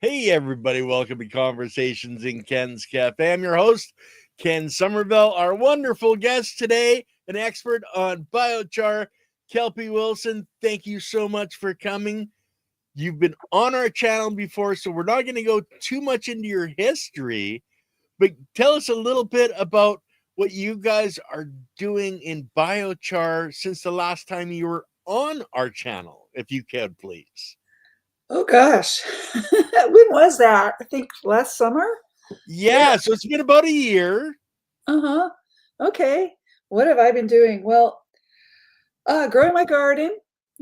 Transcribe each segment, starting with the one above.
Hey, everybody, welcome to Conversations in Ken's Cafe. I'm your host, Ken Somerville. Our wonderful guest today, an expert on biochar, Kelpie Wilson. Thank you so much for coming. You've been on our channel before, so we're not going to go too much into your history, but tell us a little bit about what you guys are doing in biochar since the last time you were on our channel, if you could, please. Oh gosh, when was that? I think last summer. Yeah. Yeah, so it's been about a year. Uh-huh. Okay. What have I been doing? Well, growing my garden,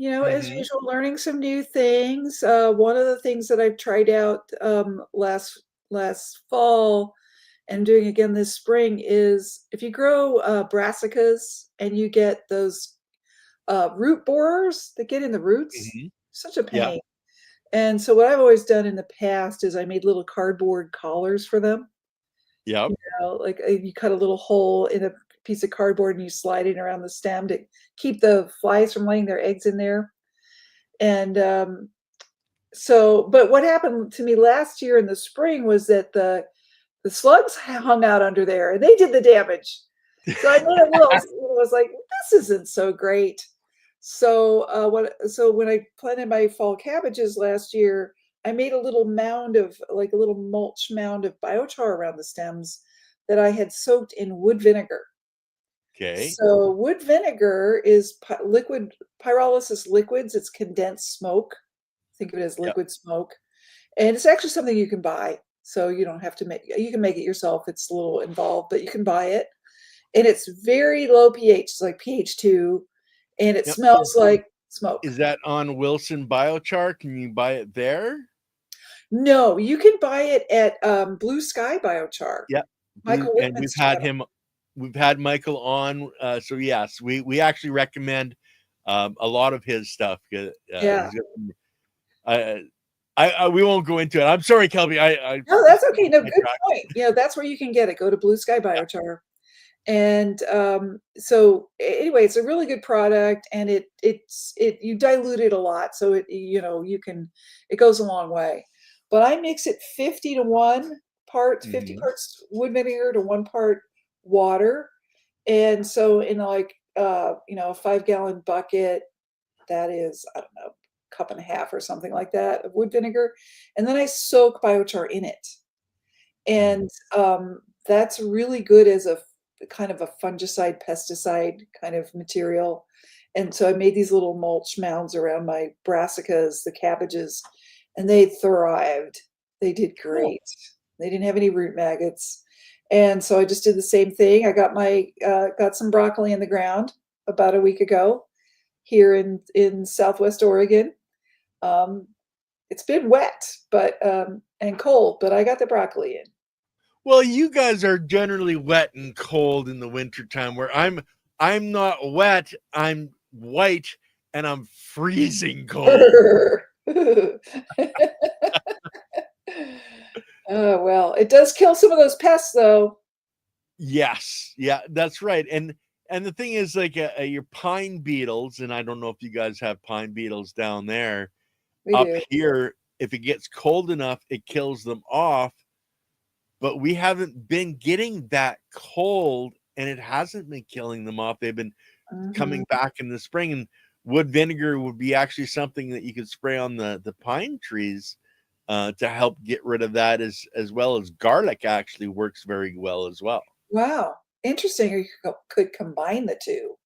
as Mm-hmm. usual, learning some new things. One of the things that I tried out last fall and doing again this spring is if you grow brassicas and you get those root borers that get in the roots, Mm-hmm. such a Yeah. pain. And so what I've always done in the past is I made little cardboard collars for them. Yep. Like you cut a little hole in a piece of cardboard and you slide it around the stem to keep the flies from laying their eggs in there. And but what happened to me last year in the spring was that the slugs hung out under there and they did the damage. So I made a little. I was like, this isn't so great. So when I planted my fall cabbages last year, I made a little mound of like a little mulch mound of biochar around the stems that I had soaked in wood vinegar. Okay. So wood vinegar is liquid pyrolysis liquids. It's condensed smoke. Think of it as Yep. liquid smoke, and it's actually something you can buy. So you don't have to make. You can make it yourself. It's a little involved, but you can buy it, and it's very low pH. It's like pH 2, and it Yep. smells like smoke. Is that on Wilson Biochar? Can you buy it there? No, you can buy it at Blue Sky Biochar. Yep. Blue, Michael and Whitman's channel. we've had Michael on. So yes, we actually recommend a lot of his stuff. Yeah. He's got we won't go into it. I'm sorry, Kelby. No, that's okay. No, good I point. That's where you can get it. Go to Blue Sky Biochar. And so anyway, it's a really good product, and it's you dilute it a lot, so it goes a long way. But I mix it 50 mm-hmm. parts wood vinegar to 1 part water. And so in like a 5-gallon bucket, that is, I don't know, cup and a half or something like that of wood vinegar. And then I soak biochar in it. Mm-hmm. And that's really good as a kind of a fungicide, pesticide kind of material. And so I made these little mulch mounds around my brassicas, the cabbages, and they thrived. They did Cool. great. They didn't have any root maggots. And so I just did the same thing. I got some broccoli in the ground about a week ago here in Southwest Oregon. Um, it's been wet, but and cold, but I got the broccoli in. Well, you guys are generally wet and cold in the wintertime where I'm not wet, I'm white and I'm freezing cold. Oh, well, it does kill some of those pests, though. Yes. Yeah, that's right. And the thing is like your pine beetles, and I don't know if you guys have pine beetles down there. We Up do. here, if it gets cold enough, it kills them off, but we haven't been getting that cold and it hasn't been killing them off. They've been Mhm. coming back in the spring, and wood vinegar would be actually something that you could spray on the pine trees to help get rid of that, as well as garlic actually works very well as well. Wow, interesting. Or you could combine the two.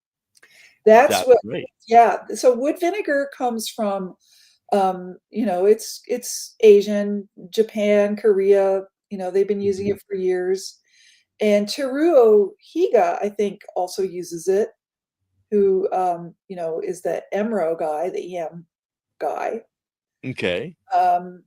That's That's what, right. yeah. So wood vinegar comes from, it's Asian, Japan, Korea. They've been using Mhm. it for years. And Teruo Higa, I think, also uses it, who is the EMRO guy, the EM guy. Okay. Um,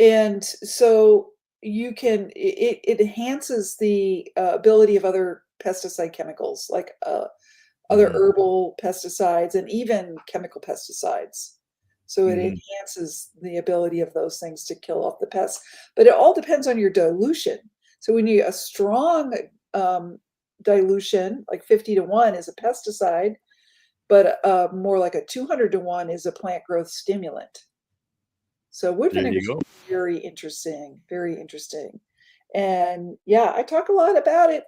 and so it enhances the ability of other pesticide chemicals, like other Mhm. herbal pesticides and even chemical pesticides. So it Mhm. enhances the ability of those things to kill off the pests. But it all depends on your dilution. So when you a strong dilution, like 50 to 1, is a pesticide, but more like a 200 to 1 is a plant growth stimulant. So wood There vinegar you is go. very interesting, very interesting. And yeah, I talk a lot about it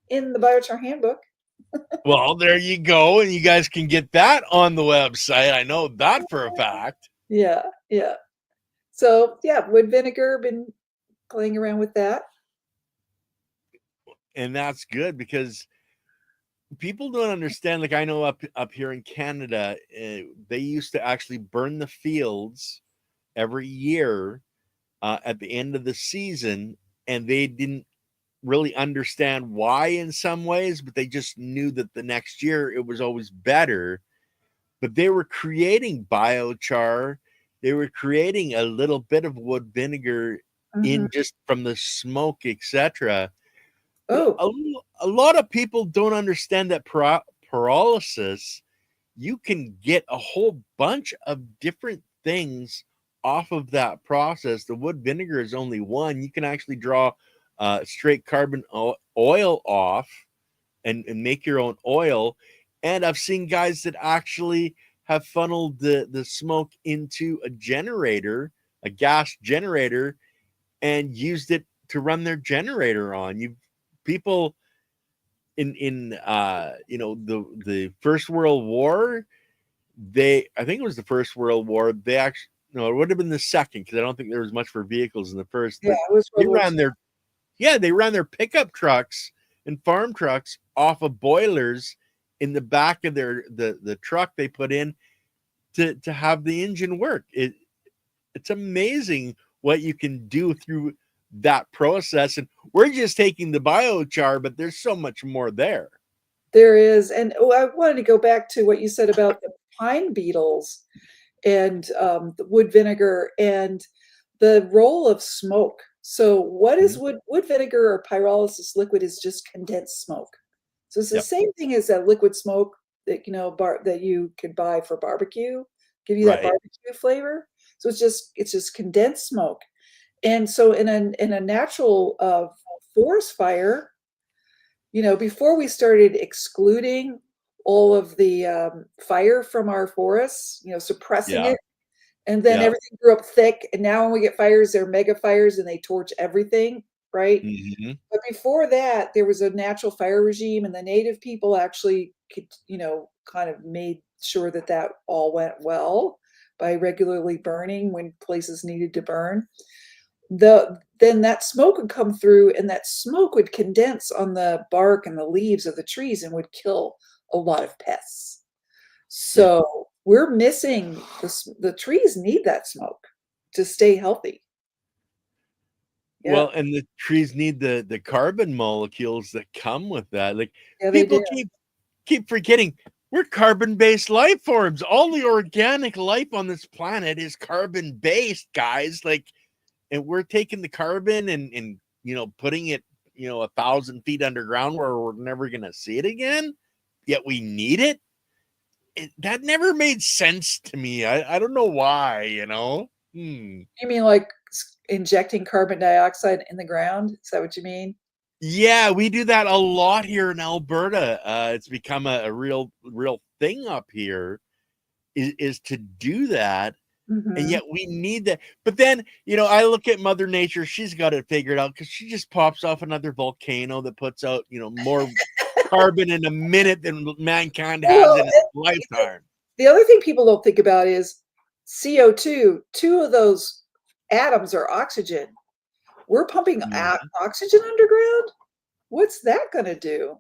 in the biochar handbook. Well, there you go. And you guys can get that on the website. I know that for a fact. Yeah, yeah. So yeah, wood vinegar, been playing around with that. And that's good because people don't understand. Like I know up here in Canada, they used to actually burn the fields every year at the end of the season, and they didn't really understand why in some ways, but they just knew that the next year it was always better. But they were creating biochar, they were creating a little bit of wood vinegar Hmm. in just from the smoke, etc. But Oh, a lot of people don't understand that pyrolysis, you can get a whole bunch of different things off of that process. The wood vinegar is only one. You can actually draw straight carbon oil off and make your own oil. And I've seen guys that actually have funneled the smoke into a generator, a gas generator, and used it to run their generator on. You people in the First World War, I think it was the First World War, they actually, no, it would have been the second because I don't think there was much for vehicles in the first, yeah, but it was they World War ran II. their they ran their pickup trucks and farm trucks off of boilers in the back of the truck they put in to have the engine work. It's amazing what you can do through that process. And we're just taking the biochar, but there's so much more there. There is, and oh, I wanted to go back to what you said about the pine beetles and the wood vinegar and the role of smoke. So, what is Mhm. wood vinegar or pyrolysis liquid is just condensed smoke. So it's the Yep. same thing as that liquid smoke that that you could buy for barbecue, give you that Right. barbecue flavor. So it's just condensed smoke. And so in a natural forest fire, before we started excluding all of the fire from our forests, suppressing Yeah. it, and then Yeah. everything grew up thick. And now when we get fires, they're mega fires and they torch everything, right? Hmm. But before that, there was a natural fire regime, and the native people actually could, kind of made sure that that all went well by regularly burning when places needed to burn. Then that smoke would come through, and that smoke would condense on the bark and the leaves of the trees and would kill a lot of pests. So we're missing the trees need that smoke to stay healthy. Yeah, Well, and the trees need the carbon molecules that come with that. Like yeah, they people do. keep forgetting we're carbon-based life forms. All the organic life on this planet is carbon-based, guys. Like, and we're taking the carbon and putting it 1,000 feet underground where we're never gonna see it again. Yet we need it. That never made sense to me. I don't know why. You mean like injecting carbon dioxide in the ground? Is that what you mean? Yeah, we do that a lot here in Alberta. It's become a real thing up here is to do that. And Hmm. yet we need that. But then, I look at Mother Nature, she's got it figured out because she just pops off another volcano that puts out, more carbon in a minute than mankind has Well, in its lifetime. the other thing people don't think about is CO2. Two of those atoms are oxygen. We're pumping Yeah. oxygen underground. What's that going to do?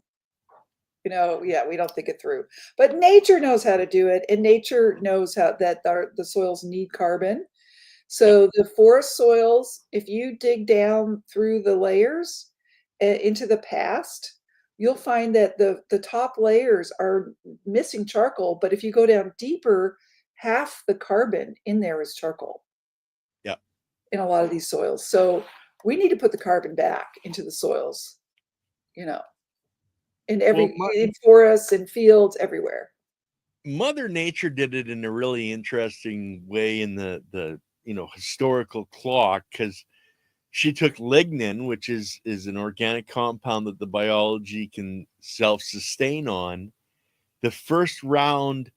Yeah, we don't think it through. But nature knows how to do it, and nature knows how that the soils need carbon. Yep. So the forest soils, if you dig down through the layers into the past, you'll find that the top layers are missing charcoal. But if you go down deeper, half the carbon in there is charcoal Yep. in a lot of these soils. So we need to put the carbon back into the soils, you know, Well, in forests and fields everywhere. Mother Nature did it in a really interesting way in the historical clock because she took lignin, which is an organic compound that the biology can self-sustain on. The first round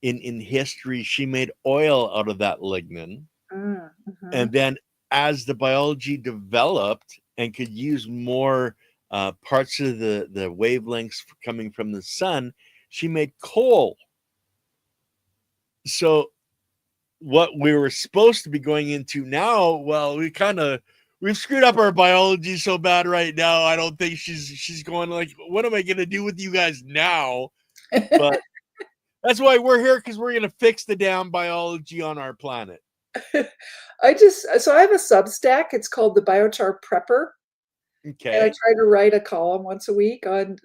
in history, she made oil out of that lignin. Mm-hmm. And then as the biology developed and could use more parts of the wavelengths coming from the sun, she made coal. So what we were supposed to be going into now, well, we've screwed up our biology so bad right now. I don't think she's going like, what am I gonna do with you guys now? But that's why we're here, because we're gonna fix the damn biology on our planet. So I have a Substack. It's called the Biochar Prepper, and I Okay. try to write a column once a week on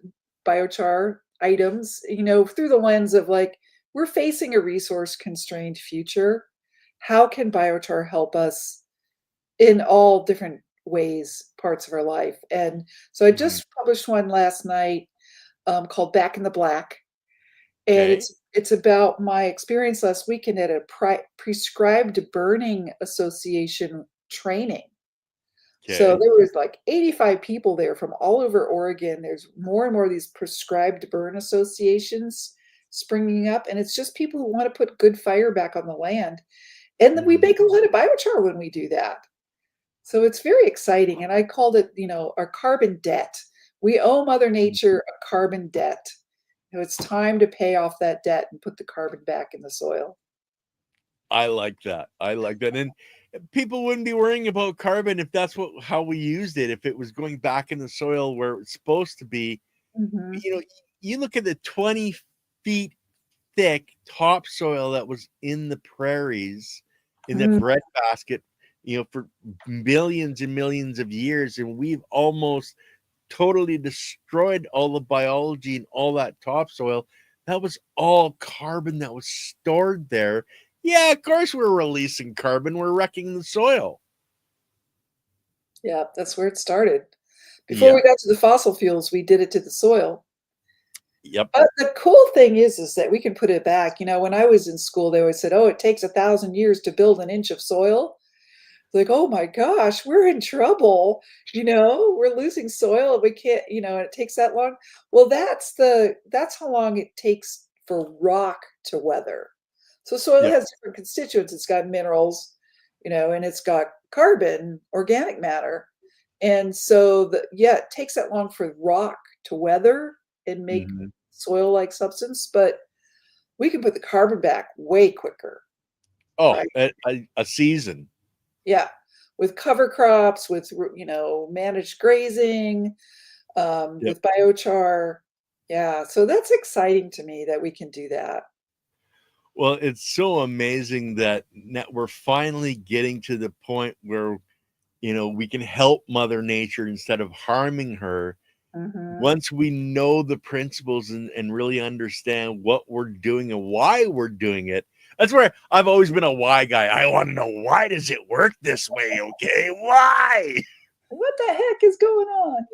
biochar items, through the lens of like, we're facing a resource constrained future. How can biochar help us in all different ways, parts of our life? And so I Mhm. just published one last night, called Back in the Black, and Okay. it's about my experience last weekend at a prescribed burning association training. So Okay. there was like 85 people there from all over Oregon. There's more and more of these prescribed burn associations springing up, and it's just people who want to put good fire back on the land. And then we Mhm. make a lot of biochar when we do that. So it's very exciting. And I called it, our carbon debt. We owe Mother Nature a carbon debt. It's time to pay off that debt and put the carbon back in the soil. I like that. I like that. And people wouldn't be worrying about carbon if that's how we used it. If it was going back in the soil where it's supposed to be. Hmm. You know, you look at the 20 feet thick topsoil that was in the prairies, in the Mm. breadbasket, for millions and millions of years, and we've almost totally destroyed all the biology and all that topsoil. That was all carbon that was stored there. Yeah, of course we're releasing carbon. We're wrecking the soil. Yeah, that's where it started. Before Yeah. we got to the fossil fuels, we did it to the soil. Yep. But the cool thing is that we can put it back. When I was in school, they always said, "Oh, it takes 1,000 years to build an inch of soil." Like, oh my gosh, we're in trouble. We're losing soil. And we can't, and it takes that long. Well, that's how long it takes for rock to weather. So soil Yep. has different constituents. It's got minerals, and it's got carbon, organic matter. And so yeah, it takes that long for rock to weather and make Mhm. soil-like substance, but we can put the carbon back way quicker, Oh, right? a season. Yeah, with cover crops, with managed grazing, Yep. with biochar. Yeah, so that's exciting to me that we can do that. Well, it's so amazing that we're finally getting to the point where, we can help Mother Nature instead of harming her. Hmm. Once we know the principles and really understand what we're doing and why we're doing it. That's where I've always been a why guy. I want to know, why does it work this way? Okay. Why? What the heck is going on?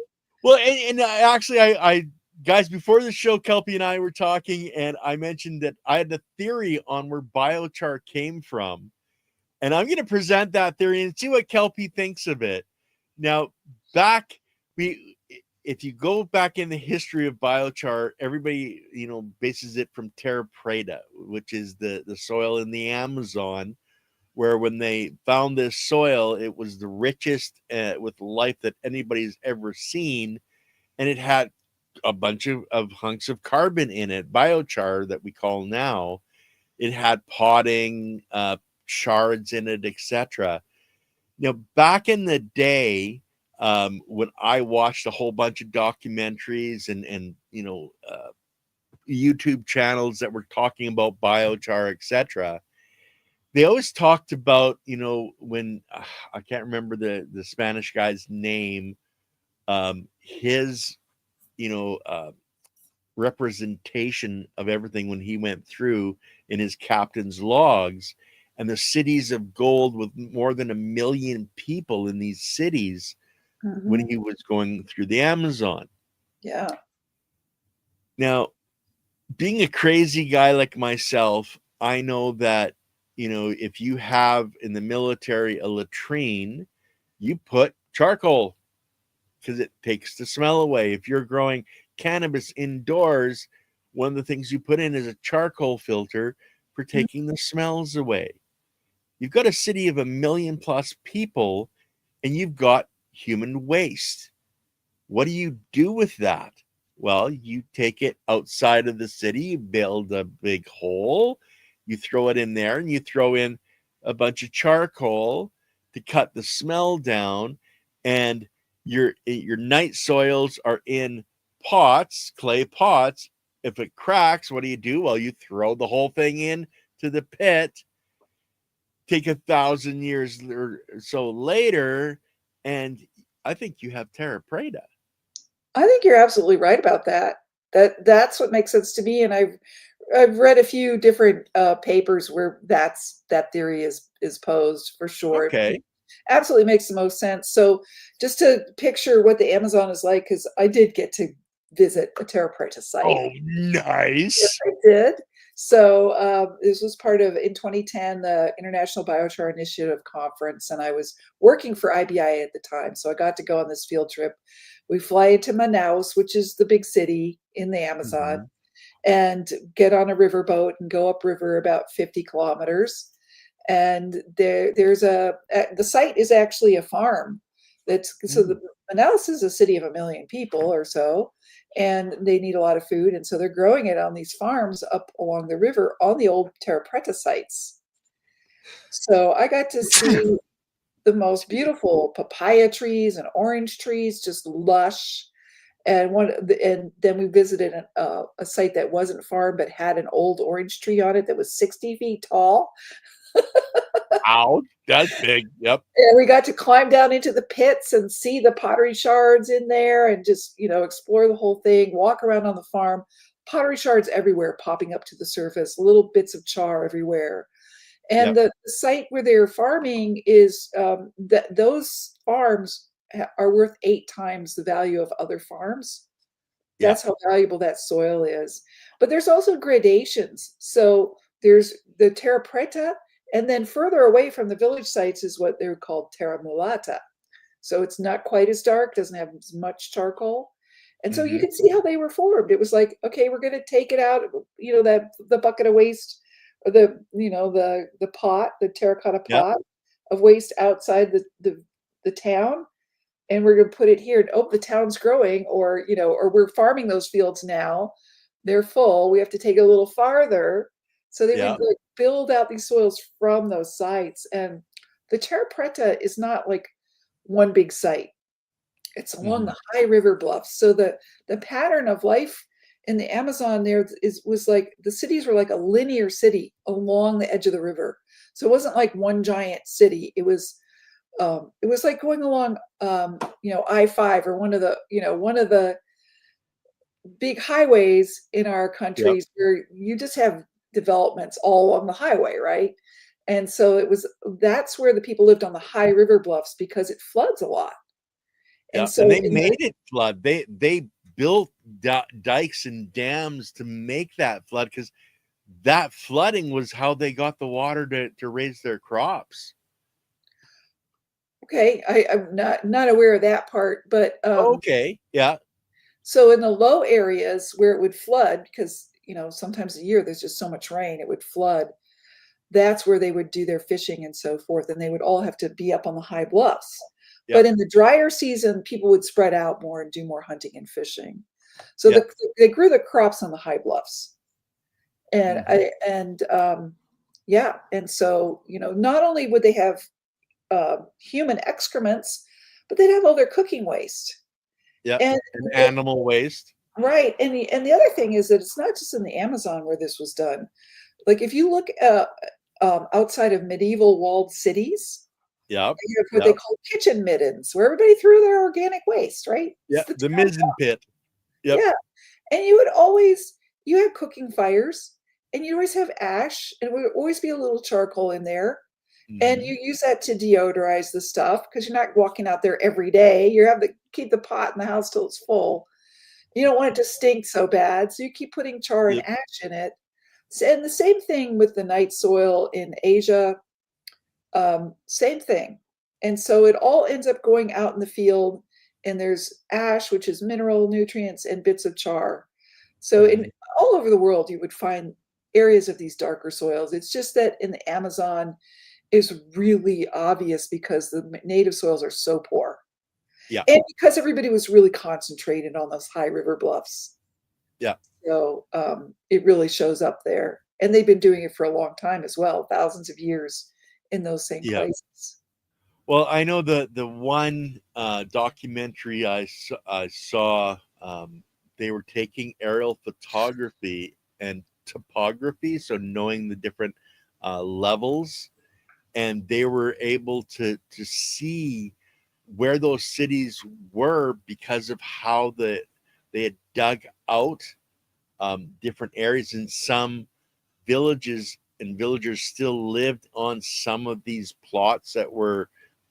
Well, and actually, I guys, before the show, Kelpie and I were talking, and I mentioned that I had a theory on where biochar came from, and I'm going to present that theory and see what Kelpie thinks of it. Now, back we, if you go back in the history of biochar, everybody bases it from terra preta, which is the soil in the Amazon, where when they found this soil, it was the richest with life that anybody's ever seen, and it had a bunch of hunks of carbon in it, biochar that we call now. It had potting, shards in it, etc. Back in the day, when I watched a whole bunch of documentaries and YouTube channels that were talking about biochar, etc., they always talked about when I can't remember the Spanish guy's name, his you know representation of everything when he went through in his captain's logs, and the cities of gold with more than 1 million people in these cities when Hmm. he was going through the Amazon. Yeah. Now, being a crazy guy like myself, I know that if you have in the military a latrine, you put charcoal because it takes the smell away. If you're growing cannabis indoors, one of the things you put in is a charcoal filter for taking the smells away. you've got a city of 1 million plus people, and you've got human waste. What do you do with that? Well, you take it outside of the city, you build a big hole, you throw it in there, and you throw in a bunch of charcoal to cut the smell down. And your night soils are in pots, clay pots. If it cracks, what do? Well, you throw the whole thing in to the pit. Take 1,000 years or so later, and I think you have terra preta. I think you're absolutely right about that. That's what makes sense to me, and I've read a few different papers where that theory is posed for sure. It Okay. absolutely makes the most sense. So just to picture what the Amazon is like, because I did get to visit a terra preta site. Oh, Yes, nice. I did. So this was part of, in 2010, the International Biochar Initiative Conference, and I was working for IBI at the time. So I got to go on this field trip. We fly into Manaus, which is the big city in the Amazon, Mm-hmm. and get on a riverboat and go upriver about 50 kilometers. And the site is actually a farm. So the Manaus is a city of 1 million people or so, and they need a lot of food, and so they're growing it on these farms up along the river on the old terra preta sites. So I got to see the most beautiful papaya trees and orange trees, just lush. And then we visited a site that wasn't farm but had an old orange tree on it that was 60 feet tall. Wow, that's big. Yep. And we got to climb down into the pits and see the pottery shards in there and just, explore the whole thing, walk around on the farm. Pottery shards everywhere popping up to the surface, little bits of char everywhere. And Yep. the site where they're farming is those farms are worth 8 times the value of other farms. Yep. That's how valuable that soil is. But there's also gradations. So there's the terra preta, and then further away from the village sites is what they're called terra mulata. So it's not quite as dark, doesn't have as much charcoal. And so you Mm-hmm. can see how they were formed. It was like, okay, we're going to take it out, that the bucket of waste, or the pot, the terracotta Yep. pot of waste outside the town, and we're going to put it here. And oh, the town's growing, or we're farming those fields now. They're full. We have to take it a little farther. So they would Yep. like build out these soils from those sites. And the terra preta is not like one big site. It's along Mm-hmm. the high river bluffs. So the pattern of life in the Amazon there was like the cities were like a linear city along the edge of the river. So it wasn't like one giant city. It was like going along I-5, or one of the big highways in our Yep. countries where you just have developments all along the highway, right? And so that's where the people lived, on the high river bluffs, because it floods a lot. And Yep. And so they made it flood. They built dikes and dams to make that flood, because that flooding was how they got the water to raise their crops. okay, I'm not aware of that part, but Okay. Yeah. so in the low areas where it would flood, because sometimes a year there's just so much rain, it would flood. That's where they would do their fishing and so forth, and they would all have to be up on the high bluffs. But Yep. in the drier season, people would spread out more and do more hunting and fishing. So Yep. they grew the crops on the high bluffs, and Mm-hmm. yeah, and so not only would they have human excrements, but they'd have all their cooking waste. Yep. And And animal waste. right, and the other thing is that it's not just in the Amazon where this was done. Like if you look outside of medieval walled cities, Yep. you have what they Yep. call kitchen middens, where everybody threw their organic waste, right? It's Yep. the The town. mizzen pit. Yep. Yeah, and you had cooking fires, and you always have ash, and it would always be a little charcoal in there, and Mm-hmm. you use that to deodorize the stuff because you're not walking out there every day. You have to keep the pot in the house till it's full. You don't want it to stink so bad, so you keep putting char and Yep. ash in it. And the same thing with the night soil in Asia, same thing. And so it all ends up going out in the field, and there's ash, which is mineral nutrients, and bits of char. So Mm-hmm. in all over the world, you would find areas of these darker soils. It's just that in the Amazon, is really obvious because the native soils are so poor. Yeah. And because everybody was really concentrated on those high river bluffs. Yeah. So it really shows up there. And they've been doing it for a long time as well, thousands of years in those same Yeah. places. Well, I know the one documentary I saw, they were taking aerial photography and topography, so knowing the different levels, and they were able to see where those cities were because of how they had dug out different areas, and some villages and villagers still lived on some of these plots that were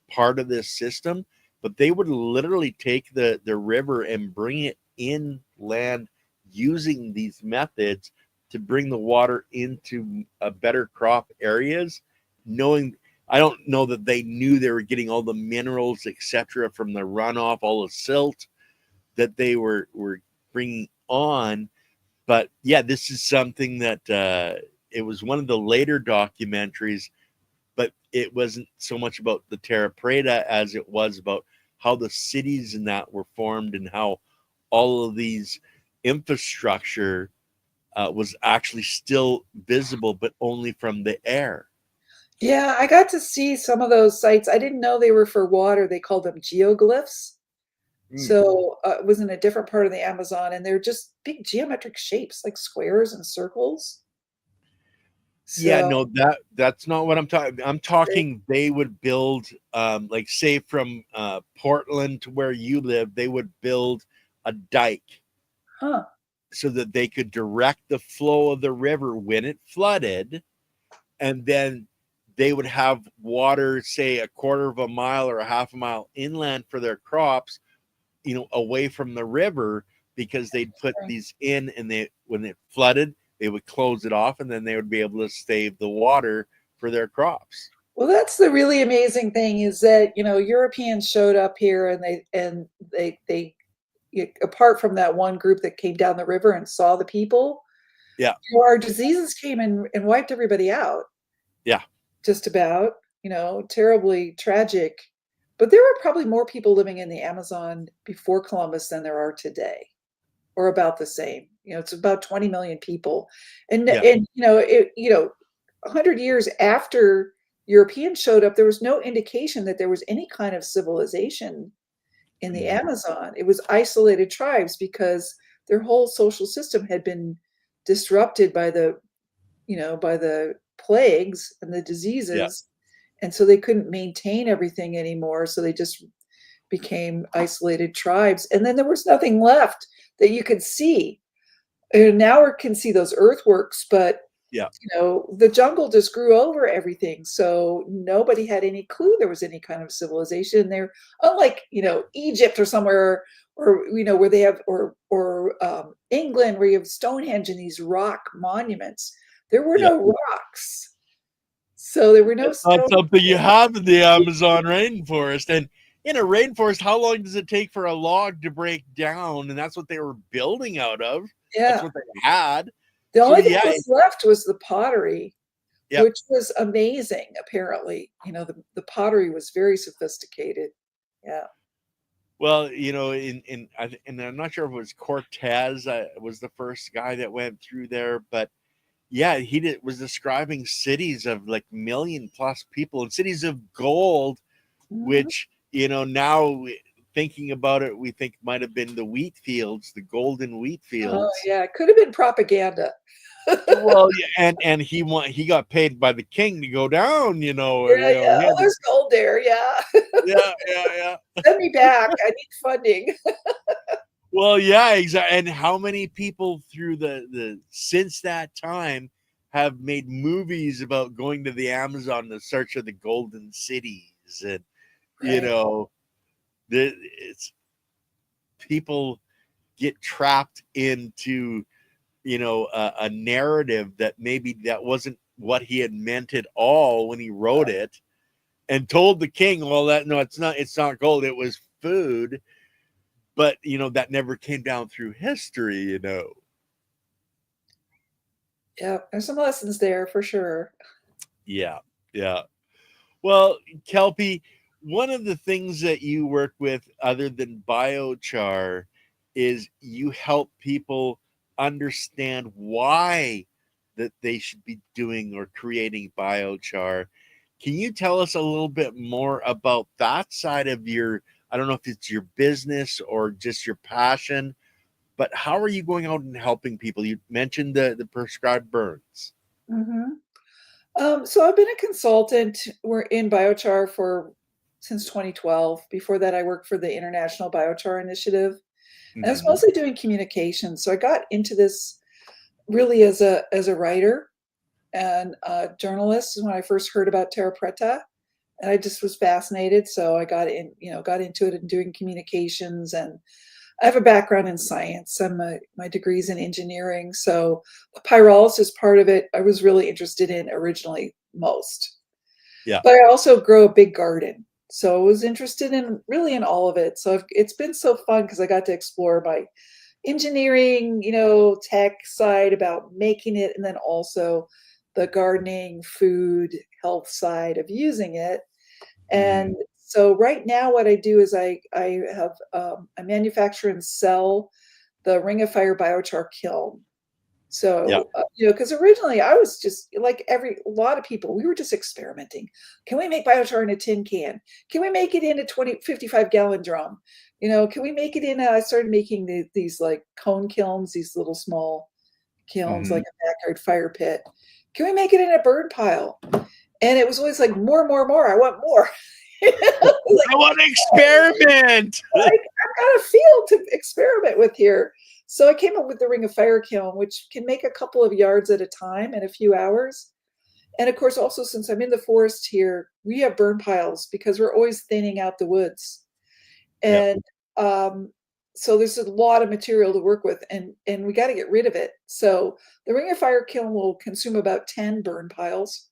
part of this system, but they would literally take the river and bring it inland using these methods to bring the water into a better crop areas, knowing, I don't know that they knew they were getting all the minerals etc from the runoff, all the silt that they were bringing on. But yeah, this is something that it was one of the later documentaries, but it wasn't so much about the Terra Preta as it was about how the cities and that were formed and how all of these infrastructure was actually still visible, but only from the air. Yeah, I got to see some of those sites. I didn't know they were for water. They called them geoglyphs. Mm. So it was in a different part of the Amazon, and they're just big geometric shapes, like squares and circles. Yeah, So no, that's not what I'm talking. I'm talking they would build, like say from Portland to where you live, they would build a dike huh. so that they could direct the flow of the river when it flooded, and then they would have water, say a quarter of a mile or a half a mile inland for their crops, away from the river, because they'd put these in, and they, when it flooded, they would close it off, and then they would be able to save the water for their crops. Well, that's the really amazing thing is that, Europeans showed up here and they apart from that one group that came down the river and saw the people, Yeah. our diseases came and wiped everybody out. Yeah. Just about, terribly tragic. But there were probably more people living in the Amazon before Columbus than there are today, or about the same. It's about 20 million people. And Yeah. and 100 years after Europeans showed up, there was no indication that there was any kind of civilization in the Mm. Amazon. It was isolated tribes because their whole social system had been disrupted by the plagues and the Yeah. diseases. And so they couldn't maintain everything anymore. So they just became isolated tribes. And then there was nothing left that you could see. And now we can see those earthworks, but Yeah. the jungle just grew over everything. So nobody had any clue there was any kind of civilization there. Unlike, Egypt or somewhere, or, where they have, or England, where you have Stonehenge and these rock monuments. There were Yeah. no rocks. So there were no That's not stone. something you have in the Amazon rainforest. And in a rainforest, how long does it take for a log to break down? And that's what they were building out of. That's Yeah. what they had. The So only thing yeah, that was left was the pottery, yeah. which was amazing, apparently. The pottery was very sophisticated. Yeah. Well, and I'm not sure if it was Cortez was the first guy that went through there, but yeah, was describing cities of like million plus people and cities of gold, Mhm. which now thinking about it, we think might have been the wheat fields, the golden wheat Oh, fields. yeah. It could have been propaganda. Well, yeah, and he got paid by the king to go down. Yeah, yeah. He Oh, had to, there's gold there. Yeah. yeah. Send me back. I need funding. Well, yeah, exactly. And how many people through the since that time have made movies about going to the Amazon in search of the golden cities, and Right. it's people get trapped into a narrative that maybe that wasn't what he had meant at all when he wrote it, and told the king, well, that no, it's not gold, it was food. But that never came down through history. Yeah. There's some lessons there for sure. Yeah, yeah. Well, Kelpie, one of the things that you work with other than biochar is you help people understand why that they should be doing or creating biochar. Can you tell us a little bit more about that side of your, I don't know if it's your business or just your passion, but how are you going out and helping people? You mentioned the prescribed burns. Hmm. So I've been a consultant. We're in biochar for since 2012. Before that, I worked for the International Biochar Initiative, and I was Hmm. mostly doing communication. So I got into this really as a writer and a journalist when I first heard about terra preta, and I just was fascinated. So I got into it and doing communications, and I have a background in science. My degree's in engineering, so the pyrolysis part of it I was really interested in originally most. Yeah. But I also grow a big garden, so I was interested in really in all of it. So it's been so fun because I got to explore my engineering, tech side about making it, and then also the gardening, food, health side of using it. Hmm. And so right now, what I do is I manufacture and sell the Ring of Fire biochar kiln. Yeah. So because originally I was just like a lot of people, we were just experimenting. Can we make biochar in a tin can? Can we make it in a 55 gallon drum? Can we make it in? I started making these like cone kilns, these little small kilns, Hmm. like a backyard fire pit. Can we make it in a bird pile? And it was always like more, more, more. I want more. Like, I want to experiment. I've got a field to experiment with here. So I came up with the Ring of Fire kiln, which can make a couple of yards at a time in a few hours. And of course, also since I'm in the forest here, we have burn piles because we're always thinning out the woods. Yeah. And um, so there's a lot of material to work with, and we got to get rid of it. So the Ring of Fire kiln will consume about 10 burn piles,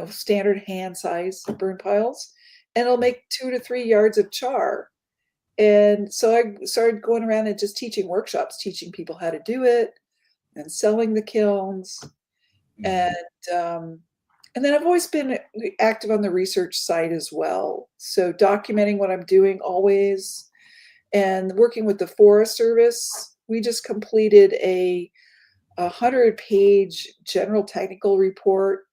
standard hand size burn piles, and it'll make 2 to 3 yards of char. And so I started going around and just teaching workshops, teaching people how to do it and selling the kilns. And Hmm. um, and then I've always been active on the research side as well. So documenting what I'm doing always and working with the Forest Service. We just completed a 100-page general technical report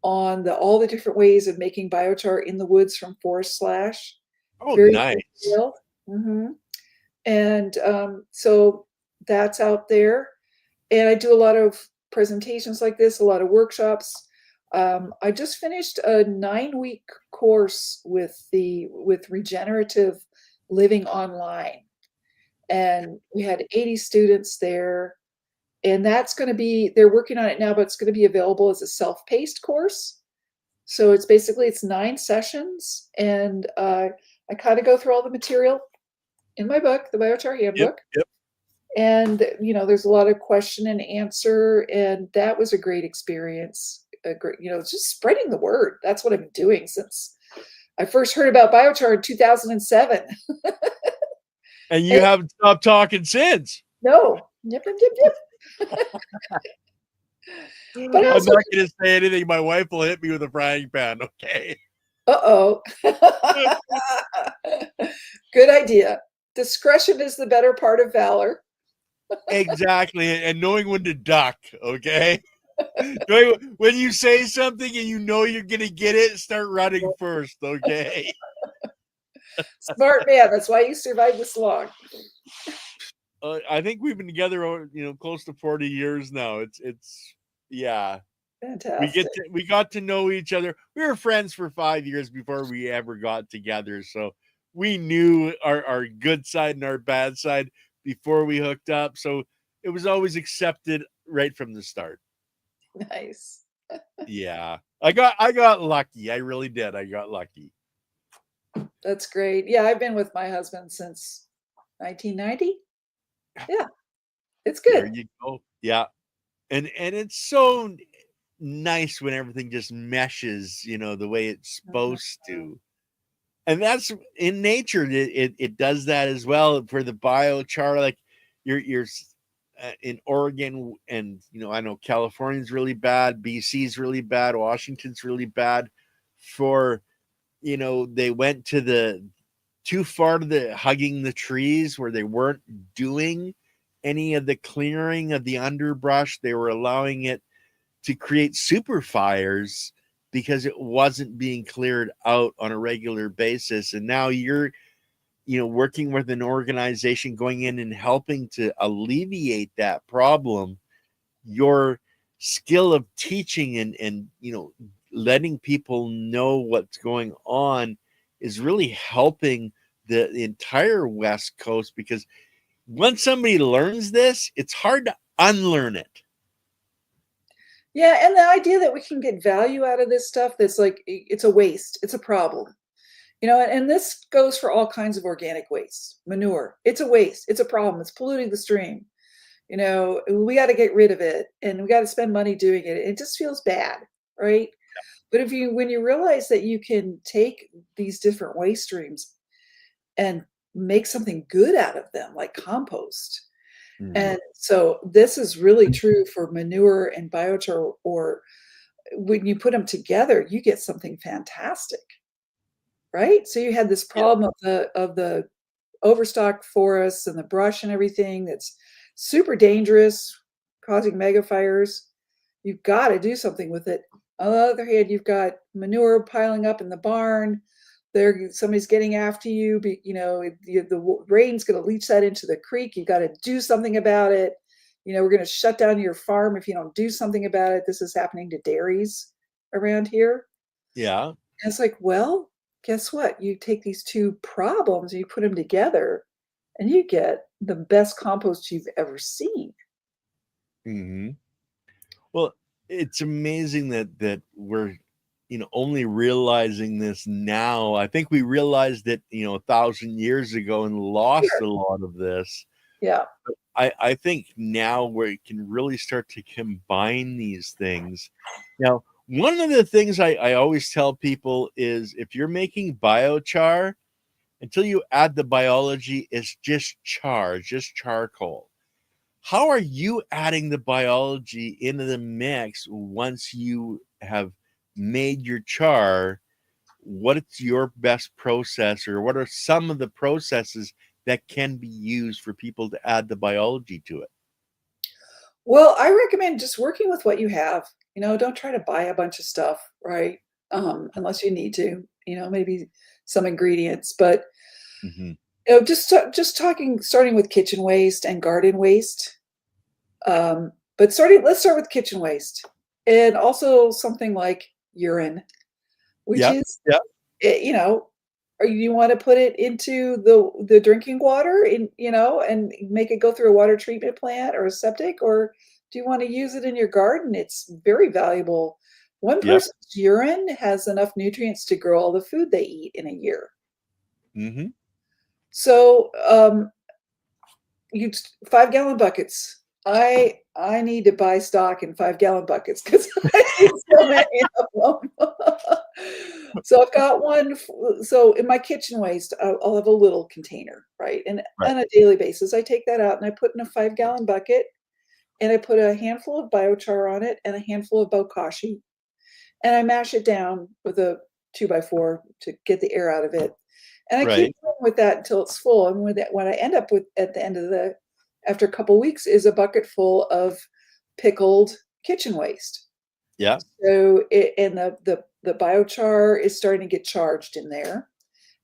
on all the different ways of making biochar in the woods from forest slash. Oh, Very nice. detailed. Hmm. And so that's out there. And I do a lot of presentations like this, a lot of workshops. I just finished a 9-week course with regenerative living online, and we had 80 students there. And that's going to be, they're working on it now, but it's going to be available as a self-paced course. So it's 9 sessions, and I kind of go through all the material in my book, the Biochar Yep. Handbook. Yep. And there's a lot of question and answer, and that was a great experience. A great, just spreading the word. That's what I'm doing since I first heard about biochar in 2007. And you And haven't stopped talking since. no, yep, yep, yep, yep. But I I'm also, not going to say anything. My wife will hit me with a frying pan. Okay. uh-oh. Good idea. Discretion is the better part of valor. Exactly. And knowing when to duck. Okay. When you say something and you know you're going to get it, start running first. Okay. Smart man. That's why you survived this long. I think we've been together, close to 40 years now. Yeah. Fantastic. We got to know each other. We were friends for 5 years before we ever got together. So we knew our good side and our bad side before we hooked up. So it was always accepted right from the start. Nice. Yeah. I got lucky. I really did. I got lucky. That's great. Yeah, I've been with my husband since 1990. Yeah, it's There good. you go. Yeah. And it's so nice when everything just meshes, the way it's supposed to. And that's in nature. It does that as well for the biochar. Like you're in Oregon, and I know California's really bad, BC's really bad, Washington's really bad for, they went to the too far to the hugging the trees where they weren't doing any of the clearing of the underbrush. They were allowing it to create super fires because it wasn't being cleared out on a regular basis. And now you're, working with an organization, going in and helping to alleviate that problem. Your skill of teaching and letting people know what's going on is really helping the entire West Coast, because once somebody learns this, it's hard to unlearn it. Yeah, and the idea that we can get value out of this stuff that's like it's a waste, it's a problem. And this goes for all kinds of organic waste. Manure, it's a waste, it's a problem, it's polluting the stream. We got to get rid of it, and we got to spend money doing it. It just feels bad, right? But when you realize that you can take these different waste streams and make something good out of them, like compost. And so this is really true for manure and biochar, or when you put them together, you get something fantastic, right? So you had this problem of the overstocked forests and the brush and everything that's super dangerous, causing mega fires. You've got to do something with it. On the other hand, you've got manure piling up in the barn. Somebody's getting after you. The rain's going to leach that into the creek. You've got to do something about it. We're going to shut down your farm if you don't do something about it. This is happening to dairies around here. Yeah. And it's like, well, guess what? You take these two problems and you put them together, and you get the best compost you've ever seen. Well, it's amazing that we're only realizing this now. I think we realized it 1,000 years ago and lost a lot of this. Yeah. But I think now where it can really start to combine these things. Now, one of the things I always tell people is, if you're making biochar, until you add the biology, it's just charcoal. How are you adding the biology into the mix once you have made your char? What's your best process, or what are some of the processes that can be used for people to add the biology to it? Well, I recommend just working with what you have. Don't try to buy a bunch of stuff, right? Unless you need to, maybe some ingredients, but starting with kitchen waste and garden waste. Let's start with kitchen waste, and also something like urine, which is, or you want to put it into the drinking water and make it go through a water treatment plant or a septic, or do you want to use it in your garden? It's very valuable. One person's urine has enough nutrients to grow all the food they eat in a year. So, you 5-gallon buckets. I need to buy stock in 5-gallon buckets because I need so many of them. So I've got one. So in my kitchen waste, I'll have a little container, right? And on a daily basis, I take that out and I put in a 5-gallon bucket, and I put a handful of biochar on it and a handful of bokashi, and I mash it down with a 2x4 to get the air out of it. And I keep going with that until it's full. And what I end up with at the end of after a couple of weeks, is a bucket full of pickled kitchen waste. Yeah. So the biochar is starting to get charged in there,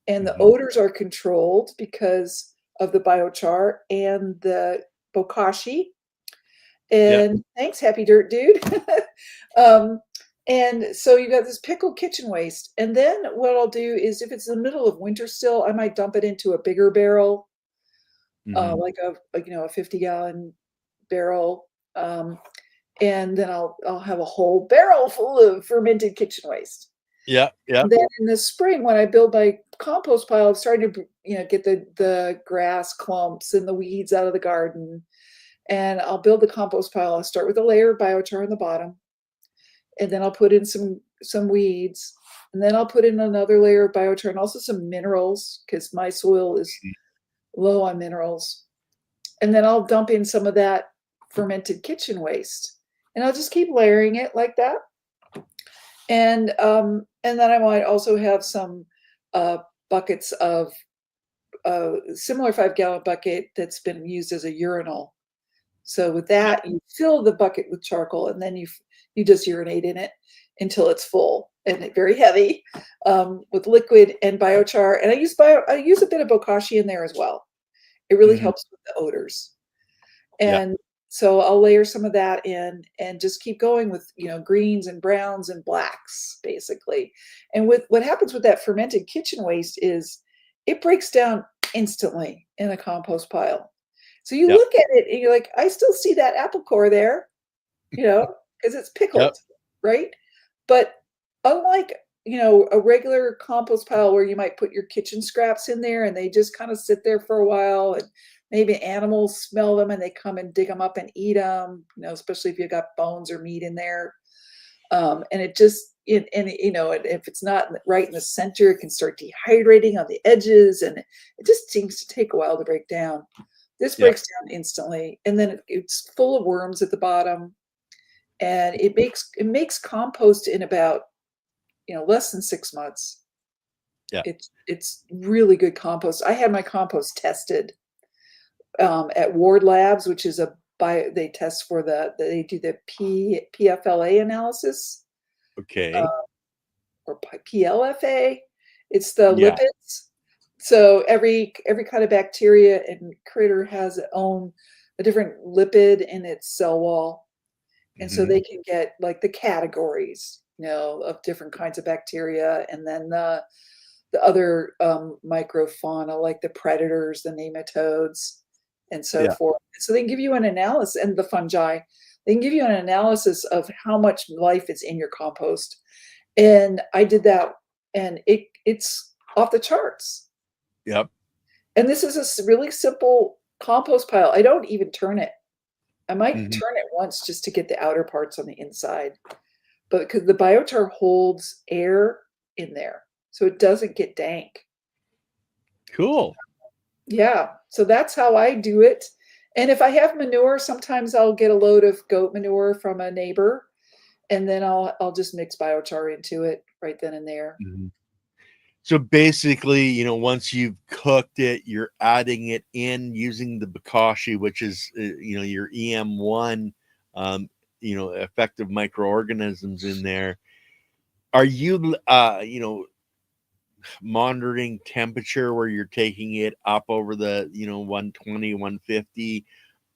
and the odors are controlled because of the biochar and the bokashi. And thanks, Happy Dirt Dude. And so you got this pickled kitchen waste. And then what I'll do is, if it's in the middle of winter still, I might dump it into a bigger barrel, like a 50-gallon barrel. And then I'll have a whole barrel full of fermented kitchen waste. Yeah. And then in the spring, when I build my compost pile, I'm starting to get the grass clumps and the weeds out of the garden. And I'll build the compost pile. I'll start with a layer of biochar on the bottom, and then I'll put in some weeds, and then I'll put in another layer of biochar and also some minerals, because my soil is low on minerals. And then I'll dump in some of that fermented kitchen waste, and I'll just keep layering it like that. And then I might also have some buckets of similar 5-gallon bucket that's been used as a urinal. So with Yeah. that, you fill the bucket with charcoal, and then you just urinate in it until it's full and very heavy, with liquid and biochar. And I use a bit of bokashi in there as well. It really Mhm. helps with the odors. Yeah. And so I'll layer some of that in and just keep going with, greens and browns and blacks, basically. And with what happens with that fermented kitchen waste is it breaks down instantly in a compost pile. So you Yep. look at it and you're like, I still see that apple core there, because it's Yep. pickled, right? But unlike, a regular compost pile where you might put your kitchen scraps in there and they just kind of sit there for a while, and maybe animals smell them and they come and dig them up and eat them, especially if you got bones or meat in there. And it just, and if it's not right in the center, it can start dehydrating on the edges, and it just seems to take a while to break down. This Yep. breaks down instantly, and then it's full of worms at the bottom, and it makes compost in about, less than 6 months. Yeah. It's really good compost. I had my compost tested at Ward Labs, which is they test for they do the PFLA analysis, Okay. uh, or PLFA. It's the Yeah. lipids. So every kind of bacteria and critter has a different lipid in its cell wall. And so Mhm. they can get like the categories, of different kinds of bacteria, and then the other microfauna, like the predators, the nematodes, and so Yeah. forth. So they can give you an analysis, and the fungi. They can give you an analysis of how much life is in your compost. And I did that, and it's off the charts. Yep. And this is really simple compost pile. I don't even turn it. I might Mhm. turn it once just to get the outer parts on the inside, but because the biochar holds air in there, so it doesn't get dank. Cool. Yeah, so that's how I do it. And if I have manure, sometimes I'll get a load of goat manure from a neighbor, and then I'll just mix biochar into it right then and there. Mhm. So basically, once you've cooked it, you're adding it in using the bokashi, which is, your EM1, um, effective microorganisms in there. Are you, monitoring temperature where you're taking it up over the, 120, 150,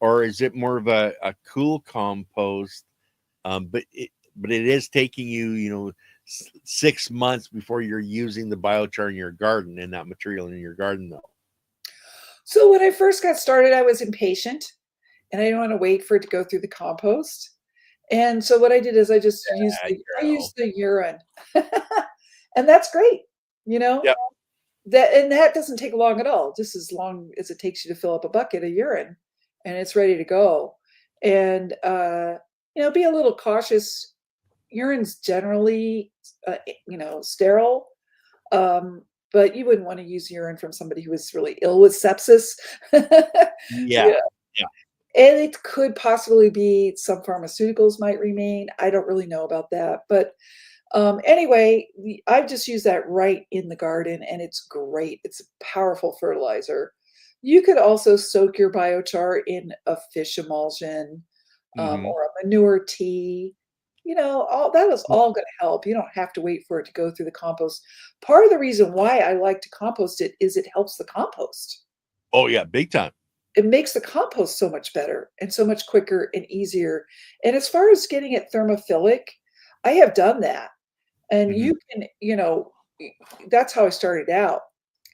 or is it more of a cool compost? But it is taking you, 6 months before you're using the biochar in your garden and that material in your garden, though. So when I first got started, I was impatient, and I didn't want to wait for it to go through the compost. And so what I did is I just used Yeah, the I girl. used the urine. And that's great, you know? Yep. That doesn't take long at all, just as long as it takes you to fill up a bucket of urine, and it's ready to go. And be a little cautious. Urine's generally sterile, but you wouldn't want to use urine from somebody who is really ill with sepsis. Yeah. Yeah. Yeah. And it could possibly be some pharmaceuticals might remain. I don't really know about that, but anyway, I've just used that right in the garden, and it's great. It's a powerful fertilizer. You could also soak your biochar in a fish emulsion, Mhm. or a manure tea. All that is all going to help. You don't have to wait for it to go through the compost. Part of the reason why I like to compost it is it helps the compost. Oh, yeah, big time. It makes the compost so much better and so much quicker and easier. And as far as getting it thermophilic, I have done that. And Mhm. you can, that's how I started out.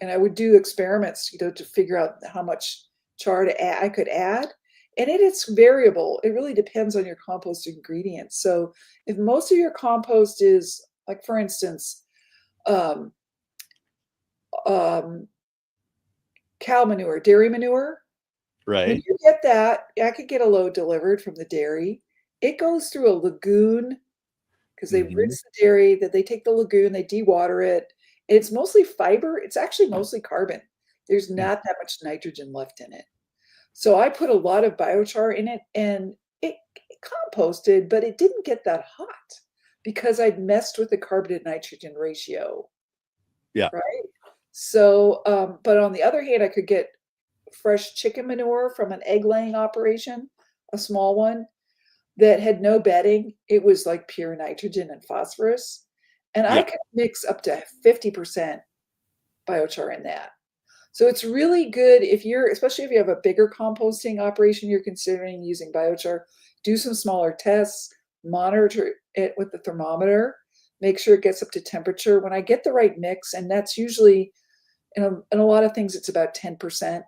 And I would do experiments, to figure out how much char I could add. And it is variable. It really depends on your compost ingredients. So if most of your compost is, like, for instance, um, um, cow manure, dairy manure, when Right. you get that, I could get a load delivered from the dairy. It goes through a lagoon, because they Mhm. rinse the dairy, that they take the lagoon, they dewater it. It's mostly fiber. It's actually mostly carbon. There's Mm. not that much nitrogen left in it. So I put a lot of biochar in it, and it composted, but it didn't get that hot because I'd messed with the carbon to nitrogen ratio, Yeah. right? So, but on the other hand, I could get fresh chicken manure from an egg laying operation, a small one that had no bedding. It was like pure nitrogen and phosphorus. And I Yeah. could mix up to 50% biochar in that. So it's really good if you're, especially if you have a bigger composting operation you're considering using biochar, do some smaller tests, monitor it with the thermometer, make sure it gets up to temperature. When I get the right mix, and that's usually in a lot of things, it's about 10%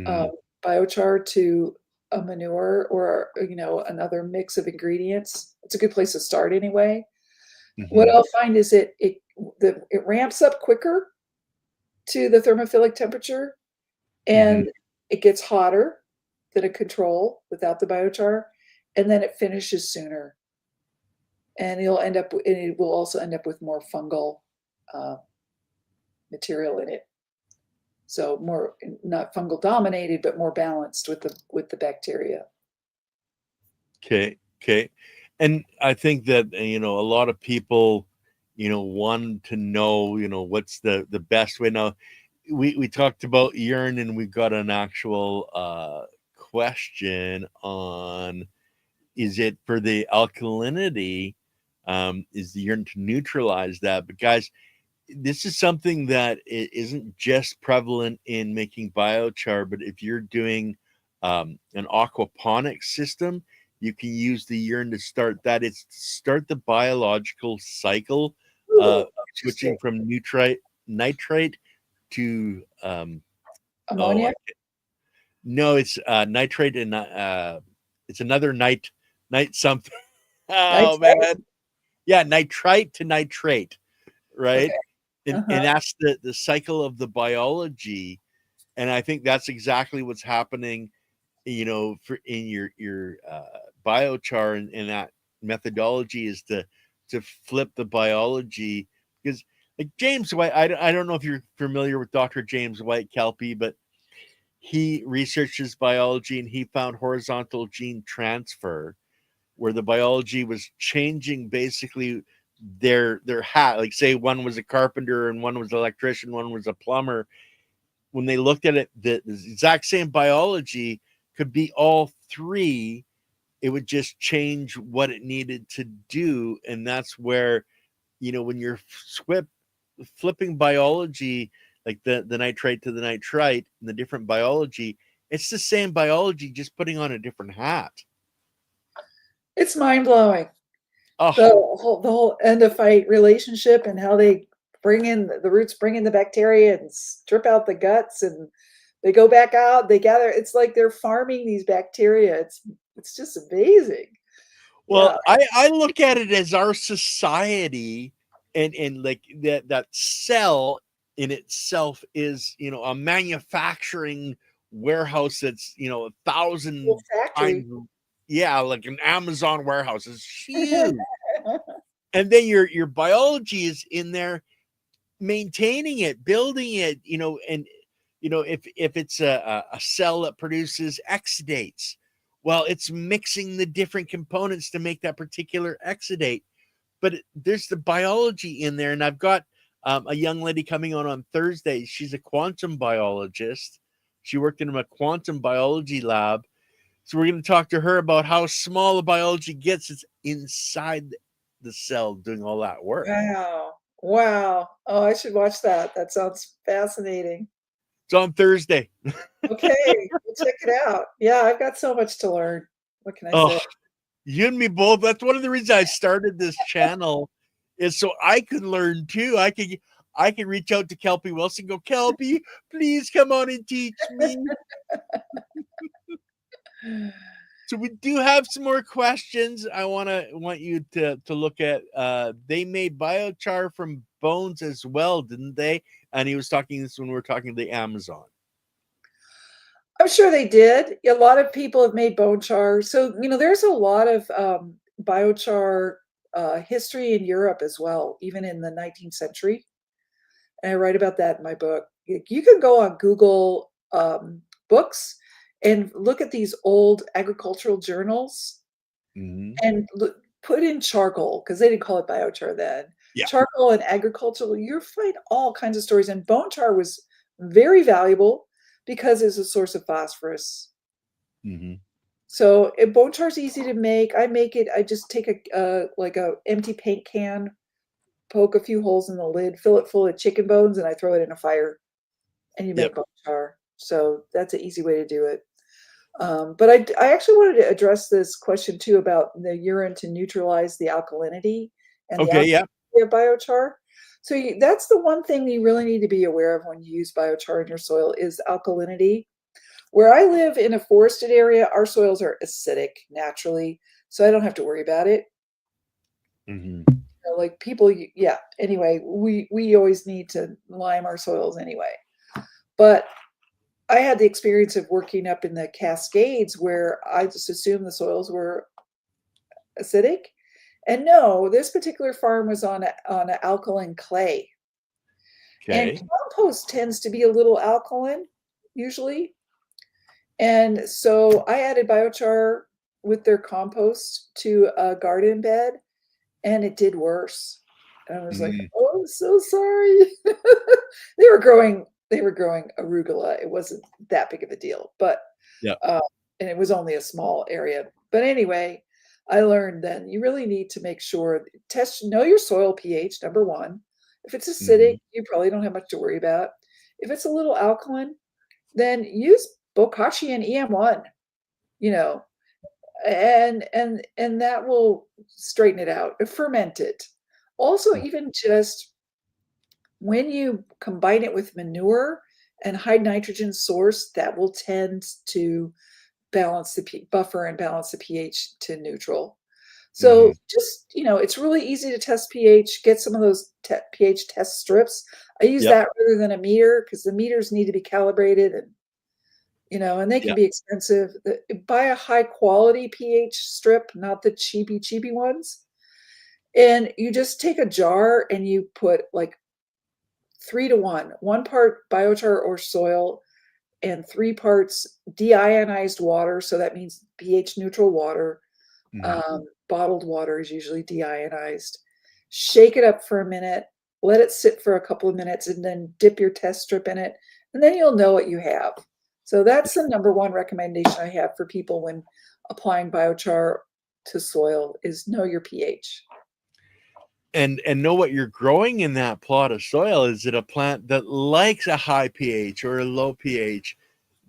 um, Mhm. biochar to a manure or another mix of ingredients. It's a good place to start anyway. What Mhm. I'll find is it ramps up quicker to the thermophilic temperature, Mhm. and it gets hotter than a control without the biochar, and then it finishes sooner. And it will also end up with more fungal uh, material in it. So more, not fungal dominated, but more balanced with the bacteria. Okay. Okay. And I think that a lot of people want to know what's the best way. Now we talked about urine, and we've got an actual question on, is it for the alkalinity, is the urine to neutralize that? But guys, this is something that isn't just prevalent in making biochar, but if you're doing an aquaponics system, you can use the urine to start that. It's to start the biological cycle, Ooh, switching interesting. from nitrate to oh, Ammonia? no, it's nitrate, and it's another night something. Oh Nitrite? man, yeah, nitrite to nitrate, right? Okay. And Uh-huh. that's the cycle of the biology, and I think that's exactly what's happening, for in your biochar, and that methodology is to flip the biology, because like James White, I don't know if you're familiar with Dr. James White Kelpie, but he researches biology, and he found horizontal gene transfer, where the biology was changing basically their hat. Like, say one was a carpenter and one was an electrician, one was a plumber. When they looked at it, the exact same biology could be all three. It would just change what it needed to do. And that's where, when you're flipping biology, like the nitrate to the nitrite and the different biology, it's the same biology, just putting on a different hat. It's mind blowing. Oh, The whole endophyte relationship and how they bring in the roots, bring in the bacteria and strip out the guts, and they go back out. They gather. It's like they're farming these bacteria. It's just amazing. well, Yeah. I look at it as our society, and like that cell in itself is, a manufacturing warehouse that's, a Little thousand times, factory. yeah, like an Amazon warehouse is huge. And then your biology is in there, maintaining it, building it, and if it's a cell that produces exudates, well, it's mixing the different components to make that particular exudate. But there's the biology in there, and I've got a young lady coming on Thursday. She's a quantum biologist. She worked in a quantum biology lab, so we're going to talk to her about how small the biology gets. It's inside the cell doing all that work. Wow. Wow. Oh, I should watch that. That sounds fascinating. It's on Thursday. Okay, we'll check it out. Yeah, I've got so much to learn. What can I Oh, say? you and me both. That's one of the reasons I started this channel, is so I could learn too. I can reach out to Kelpie Wilson, go, Kelpie, please come on and teach me. So we do have some more questions. I want you to look at. They made biochar from bones as well, didn't they? And he was talking this when we were talking to the Amazon. I'm sure they did. A lot of people have made bone char. So, there's a lot of biochar history in Europe as well, even in the 19th century. And I write about that in my book. You can go on Google books and look at these old agricultural journals Hmm. and look. put in charcoal, because they didn't call it biochar then. Yeah. Charcoal and agricultural, you'll find all kinds of stories. And bone char was very valuable because it's a source of phosphorus. Mm-hmm. So bone char is easy to make. I make it. I just take a like a empty paint can, poke a few holes in the lid, fill it full of chicken bones, and I throw it in a fire, and you make Yep. bone char. So that's an easy way to do it. But I actually wanted to address this question too about the urine to neutralize the alkalinity and the Okay. Yeah. alkalinity of biochar. So that's the one thing you really need to be aware of when you use biochar in your soil is alkalinity. Where I live in a forested area, our soils are acidic naturally, so I don't have to worry about it. Mm-hmm. Like people, yeah. Anyway, we always need to lime our soils anyway. But I had the experience of working up in the Cascades where I just assumed the soils were acidic. And no, this particular farm was on an alkaline clay. And Okay. compost tends to be a little alkaline usually. And so I added biochar with their compost to a garden bed and it did worse. And I was like, Mm-hmm. "Oh, I'm so sorry." They were growing arugula. It wasn't that big of a deal, but Yeah. uh, and it was only a small area. But anyway, I learned then you really need to make sure know your soil pH, number one. If it's Mm-hmm. acidic, you probably don't have much to worry about. If it's a little alkaline, then use bokashi and EM1, you know, and that will straighten it out. Ferment it. Also, even just when you combine it with manure and high nitrogen source, that will tend to balance the buffer and balance the pH to neutral. Mm-hmm. So just, it's really easy to test pH. Get some of those pH test strips. I use Yep. that rather than a meter because the meters need to be calibrated and they can Yep. be expensive. Buy a high quality pH strip, not the cheapy ones. And you just take a jar and you put like 3 to 1, 1 part biochar or soil and 3 parts deionized water. So that means pH neutral water. Mm-hmm. Bottled water is usually deionized. Shake it up for a minute, let it sit for a couple of minutes, and then dip your test strip in it, and then you'll know what you have. So that's the number one recommendation I have for people when applying biochar to soil is know your pH. And know what you're growing in that plot of soil. Is it a plant that likes a high pH or a low pH?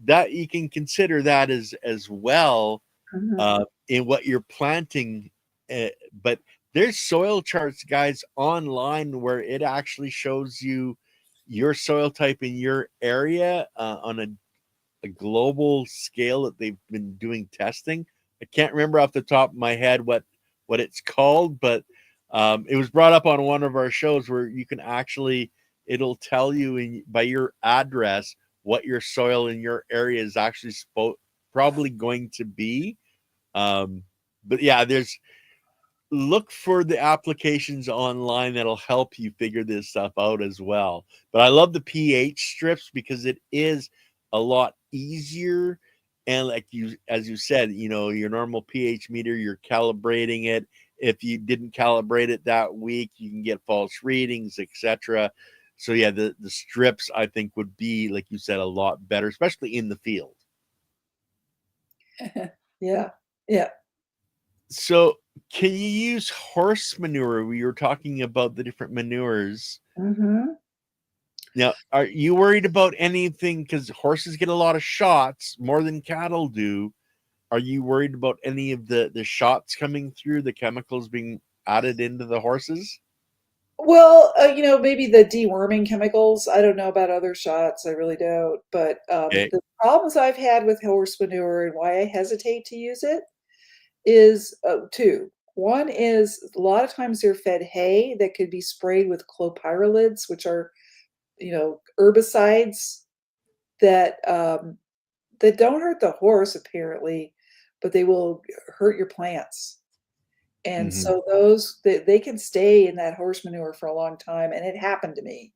That you can consider that as well Mhm. in what you're planting. But there's soil charts, guys, online where it actually shows you your soil type in your area on a global scale that they've been doing testing. I can't remember off the top of my head what it's called, but it was brought up on one of our shows where you can actually it'll tell you by your address what your soil in your area is actually probably going to be. Um, but yeah, there's look for the applications online that'll help you figure this stuff out as well. But I love the pH strips because it is a lot easier. And like as you said, your normal pH meter, you're calibrating it. If you didn't calibrate it that week, you can get false readings, etc. So yeah, the strips I think would be, like you said, a lot better, especially in the field. Yeah. Yeah. So, can you use horse manure? We were talking about the different manures. Mhm. Now, are you worried about anything? Because horses get a lot of shots more than cattle do. Are you worried about any of the shots coming through, the chemicals being added into the horses? Well, maybe the deworming chemicals. I don't know about other shots. I really don't. But Okay. the problems I've had with horse manure and why I hesitate to use it is two. One is a lot of times they're fed hay that could be sprayed with clopyralids, which are, herbicides that that don't hurt the horse apparently, but they will hurt your plants. And Hmm. so those they can stay in that horse manure for a long time, and it happened to me.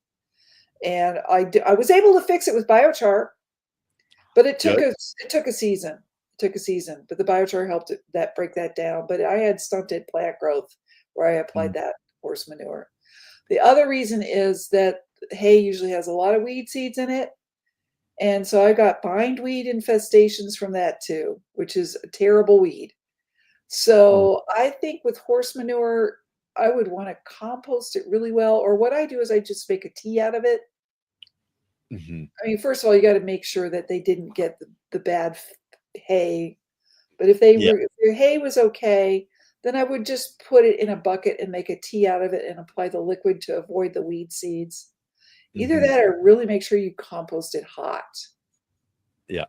And I was able to fix it with biochar, but it took Good. a season. took a season, but the biochar helped that break that down. But I had stunted plant growth where I applied Mhm. that horse manure. The other reason is that hay usually has a lot of weed seeds in it. And so I got bindweed infestations from that too, which is a terrible weed. Mhm. So I think with horse manure, I would want to compost it really well. Or what I do is I just make a tea out of it. Mhm. I mean, first of all, you got to make sure that they didn't get the bad hay. But if they Yeah. were, if your hay was okay, then I would just put it in a bucket and make a tea out of it and apply the liquid to avoid the weed seeds. Either Mhm. that or really make sure you compost it hot. Yeah.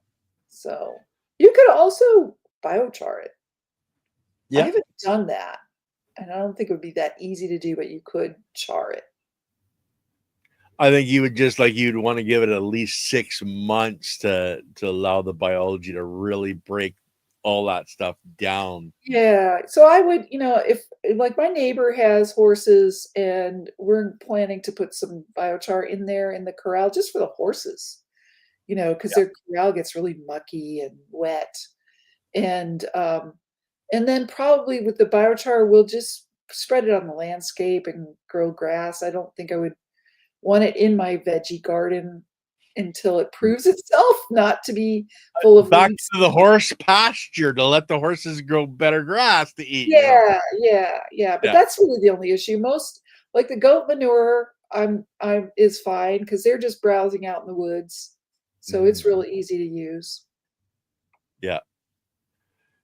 So you could also biochar it. I Yeah. haven't done that, and I don't think it would be that easy to do, but you could char it. I think you would just like you'd want to give it at least 6 months to allow the biology to really break all that stuff down. Yeah, so I would, if like my neighbor has horses and we're planning to put some biochar in there in the corral just for the horses, because Yeah. their corral gets really mucky and wet. And and then probably with the biochar, we'll just spread it on the landscape and grow grass. I don't think I would want it in my veggie garden until it proves itself not to be full of Back weeds. to the horse pasture to let the horses grow better grass to eat. Yeah, yeah, yeah, but Yeah. that's really the only issue. Most like the goat manure, I'm is fine because 'cause they're just browsing out in the woods, so it's Mhm. really easy to use. Yeah.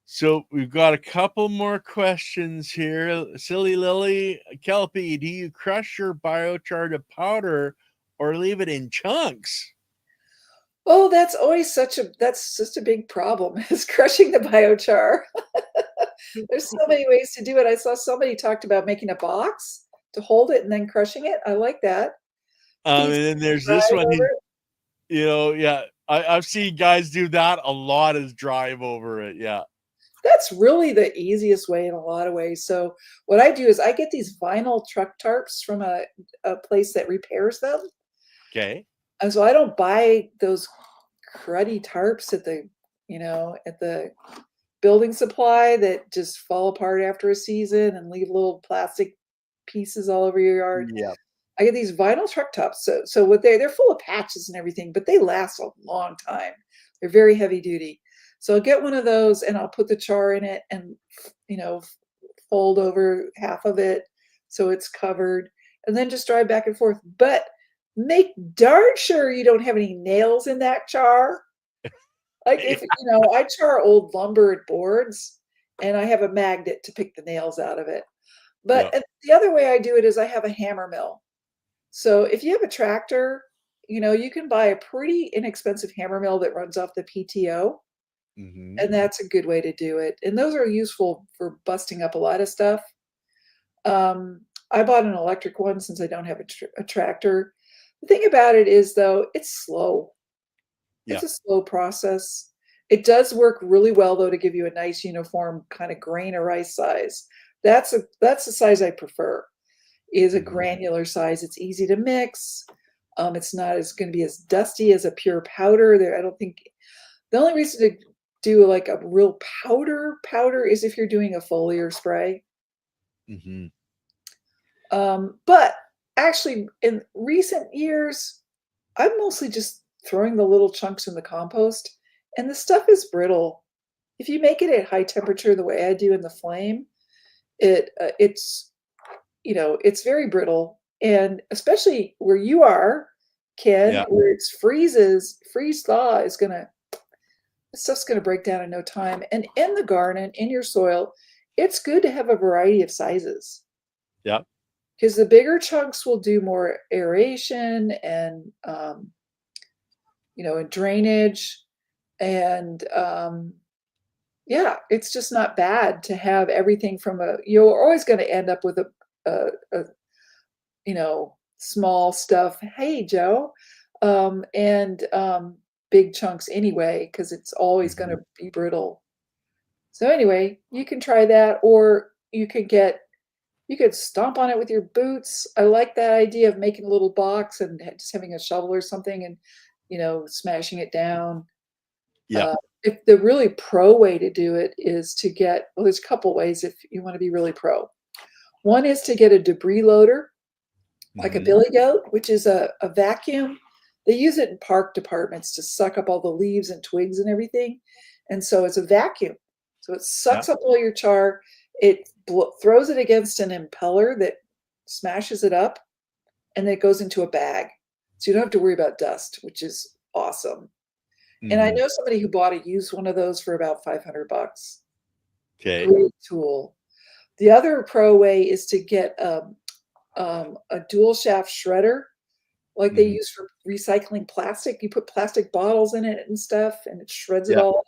So we've got a couple more questions here. Silly Lily Kelpie, do you crush your biochar to powder or leave it in chunks? Oh, that's just a big problem is crushing the biochar. There's so many ways to do it. I saw somebody talked about making a box to hold it and then crushing it. I like that. And Piece then there's this drive one. over it. Yeah, I've seen guys do that a lot is drive over it. Yeah. That's really the easiest way in a lot of ways. So what I do is I get these vinyl truck tarps from a place that repairs them. Okay. And so I don't buy those cruddy tarps at the building supply that just fall apart after a season and leave little plastic pieces all over your yard. Yeah. I get these vinyl truck tops. So what they're full of patches and everything, but they last a long time. They're very heavy duty. So I'll get one of those and I'll put the char in it and you know fold over half of it so it's covered and then just drive back and forth. But make darn sure you don't have any nails in that char. Like if I char old lumber and boards and I have a magnet to pick the nails out of it. But Yeah. the other way I do it is I have a hammer mill. So if you have a tractor, you can buy a pretty inexpensive hammer mill that runs off the PTO, Mhm. and that's a good way to do it. And those are useful for busting up a lot of stuff. I bought an electric one since I don't have a tractor. The thing about it is, though, it's slow. Yeah. It's a slow process. It does work really well, though, to give you a nice uniform kind of grain or rice size. That's the size I prefer. Is a Mhm. granular size. It's easy to mix. It's not as going to be as dusty as a pure powder. There, I don't think the only reason to do like a real powder is if you're doing a foliar spray. Mhm. But actually, in recent years, I'm mostly just throwing the little chunks in the compost, and the stuff is brittle. If you make it at high temperature the way I do in the flame, it's very brittle, and especially where you are, Ken, Yeah. where it's freeze thaw is gonna this stuff's gonna break down in no time. And in the garden, in your soil, it's good to have a variety of sizes Yeah. because the bigger chunks will do more aeration and and drainage. And yeah, it's just not bad to have everything from you're always going to end up with a small stuff. Hey, Joe, and big chunks anyway, because it's always going Mhm. to be brittle. So anyway, you can try that, or you could stomp on it with your boots. I like that idea of making a little box and just having a shovel or something and smashing it down. Yeah. Uh, if the really pro way to do it is to get, well, there's a couple ways if you want to be really pro. One is to get a debris loader, like a Hmm. billy goat, which is a vacuum. They use it in park departments to suck up all the leaves and twigs and everything. And so it's a vacuum. So it Yeah. sucks up all your char. It throws it against an impeller that smashes it up, and then it goes into a bag. So you don't have to worry about dust, which is awesome. And I Hmm. know somebody who bought a used one of those for about $500. Okay. Great tool. The other pro way is to get a dual shaft shredder like they Hmm. use for recycling plastic. You put plastic bottles in it and stuff, and it shreds it Yeah. all.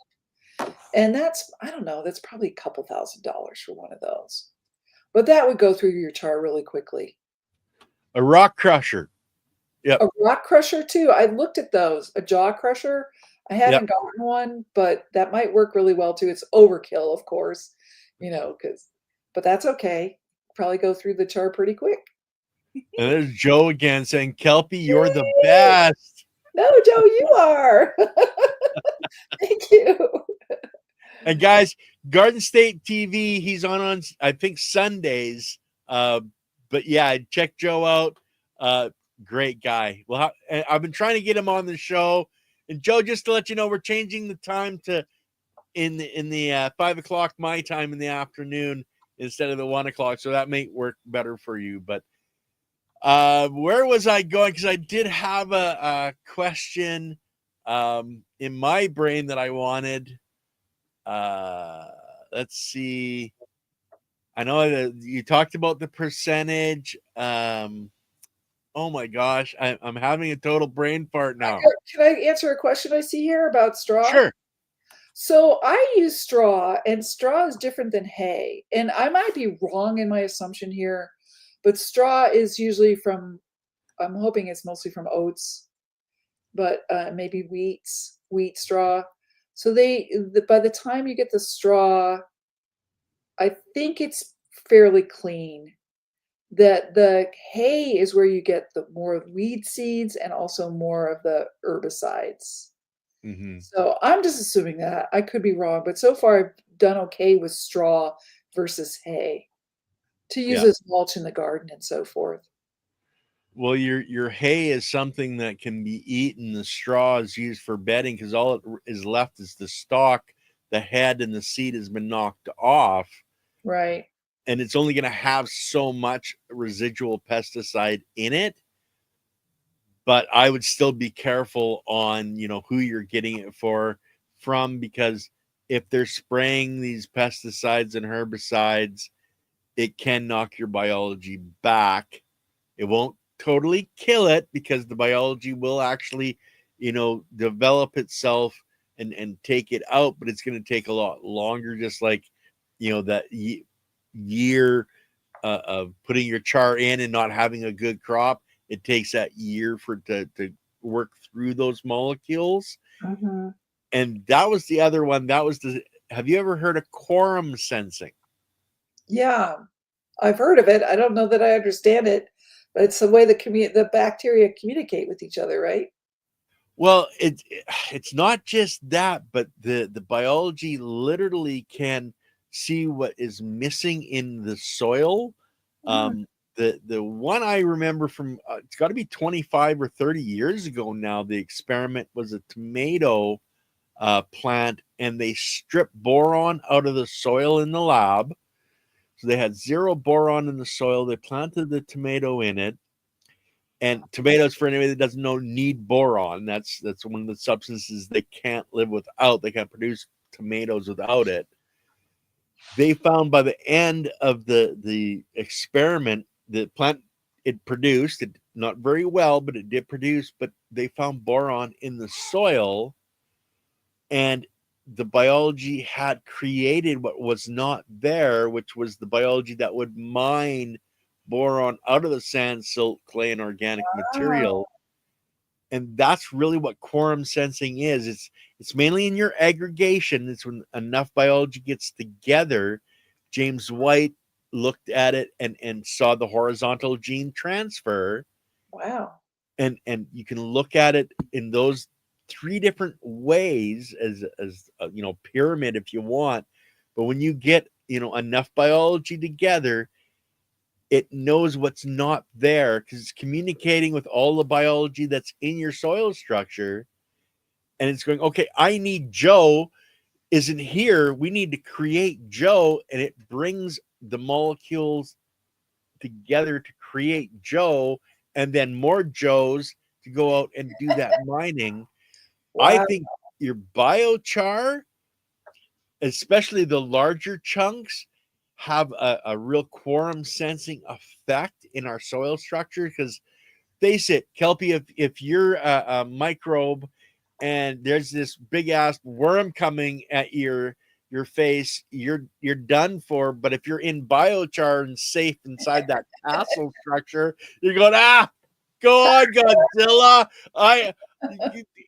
And that's, I don't know, that's probably a couple $1,000s for one of those. But that would go through your char really quickly. A rock crusher. Yep. A rock crusher too. I looked at those. A jaw crusher. I Yep. haven't gotten one, but that might work really well too. It's overkill, of course, because, but that's okay. Probably go through the char pretty quick. And there's Joe again saying, Kelpie, you're the Yay! best. No, Joe, you are. Thank you. And guys, Garden State TV, he's on I think Sundays. But yeah, check Joe out. Great guy. Well, I've been trying to get him on the show. And Joe, just to let you know, we're changing the time to in the 5 o'clock my time in the afternoon instead of the 1 o'clock. So that may work better for you. But where was I going? Because I did have a question in my brain that I wanted. Let's see. I know that you talked about the percentage. Oh my gosh, I'm having a total brain fart now. Can I answer a question I see here about straw? Sure. So I use straw, and straw is different than hay. And I might be wrong in my assumption here, but straw is usually from, I'm hoping it's mostly from oats, but maybe wheat straw. So by the time you get the straw, I think it's fairly clean. That the hay is where you get the more weed seeds and also more of the herbicides. Hmm. So I'm just assuming that. I could be wrong, but so far I've done okay with straw versus hay to use Yeah. as mulch in the garden and so forth. Well, your hay is something that can be eaten. The straw is used for bedding because all it is left is the stalk. The head and the seed has been knocked off, Right. and it's only going to have so much residual pesticide in it. But I would still be careful on, who you're getting it from, because if they're spraying these pesticides and herbicides, it can knock your biology back. It won't totally kill it because the biology will actually, develop itself and take it out, but it's going to take a lot longer, just like, that year of putting your char in and not having a good crop. It takes that year for it to work through those molecules. Hmm. And that was the other one. Have you ever heard of quorum sensing? Yeah, I've heard of it. I don't know that I understand it, but it's the way the bacteria communicate with each other, right? Well, it's not just that, but the biology literally can see what is missing in the soil. Mm. The one I remember from it's got to be 25 or 30 years ago now. The experiment was a tomato plant, and they stripped boron out of the soil in the lab. So they had zero boron in the soil. They planted the tomato in it, and tomatoes, for anybody that doesn't know, need boron. That's one of the substances they can't live without. They can't produce tomatoes without it. They found by the end of the experiment, the plant, it produced it not very well, but it did produce. But they found boron in the soil, and the biology had created what was not there, which was the biology that would mine boron out of the sand, silt, clay, and organic Wow. material. And that's really what quorum sensing is. It's mainly in your aggregation. It's when enough biology gets together. James White looked at it and saw the horizontal gene transfer, Wow. and you can look at it in those three different ways as you know, pyramid if you want. But when you get, you know, enough biology together, it knows what's not there because it's communicating with all the biology that's in your soil structure. And it's going, okay, I need Joe isn't here. We need to create Joe. And it brings the molecules together to create Joe and then more Joes to go out and do that mining. I Wow. think your biochar, especially the larger chunks, have a real quorum sensing effect in our soil structure. Because face it, Kelpie, if you're a microbe and there's this big ass worm coming at your face, you're done for. But if you're in biochar and safe inside that castle structure, you're going, go on, Godzilla.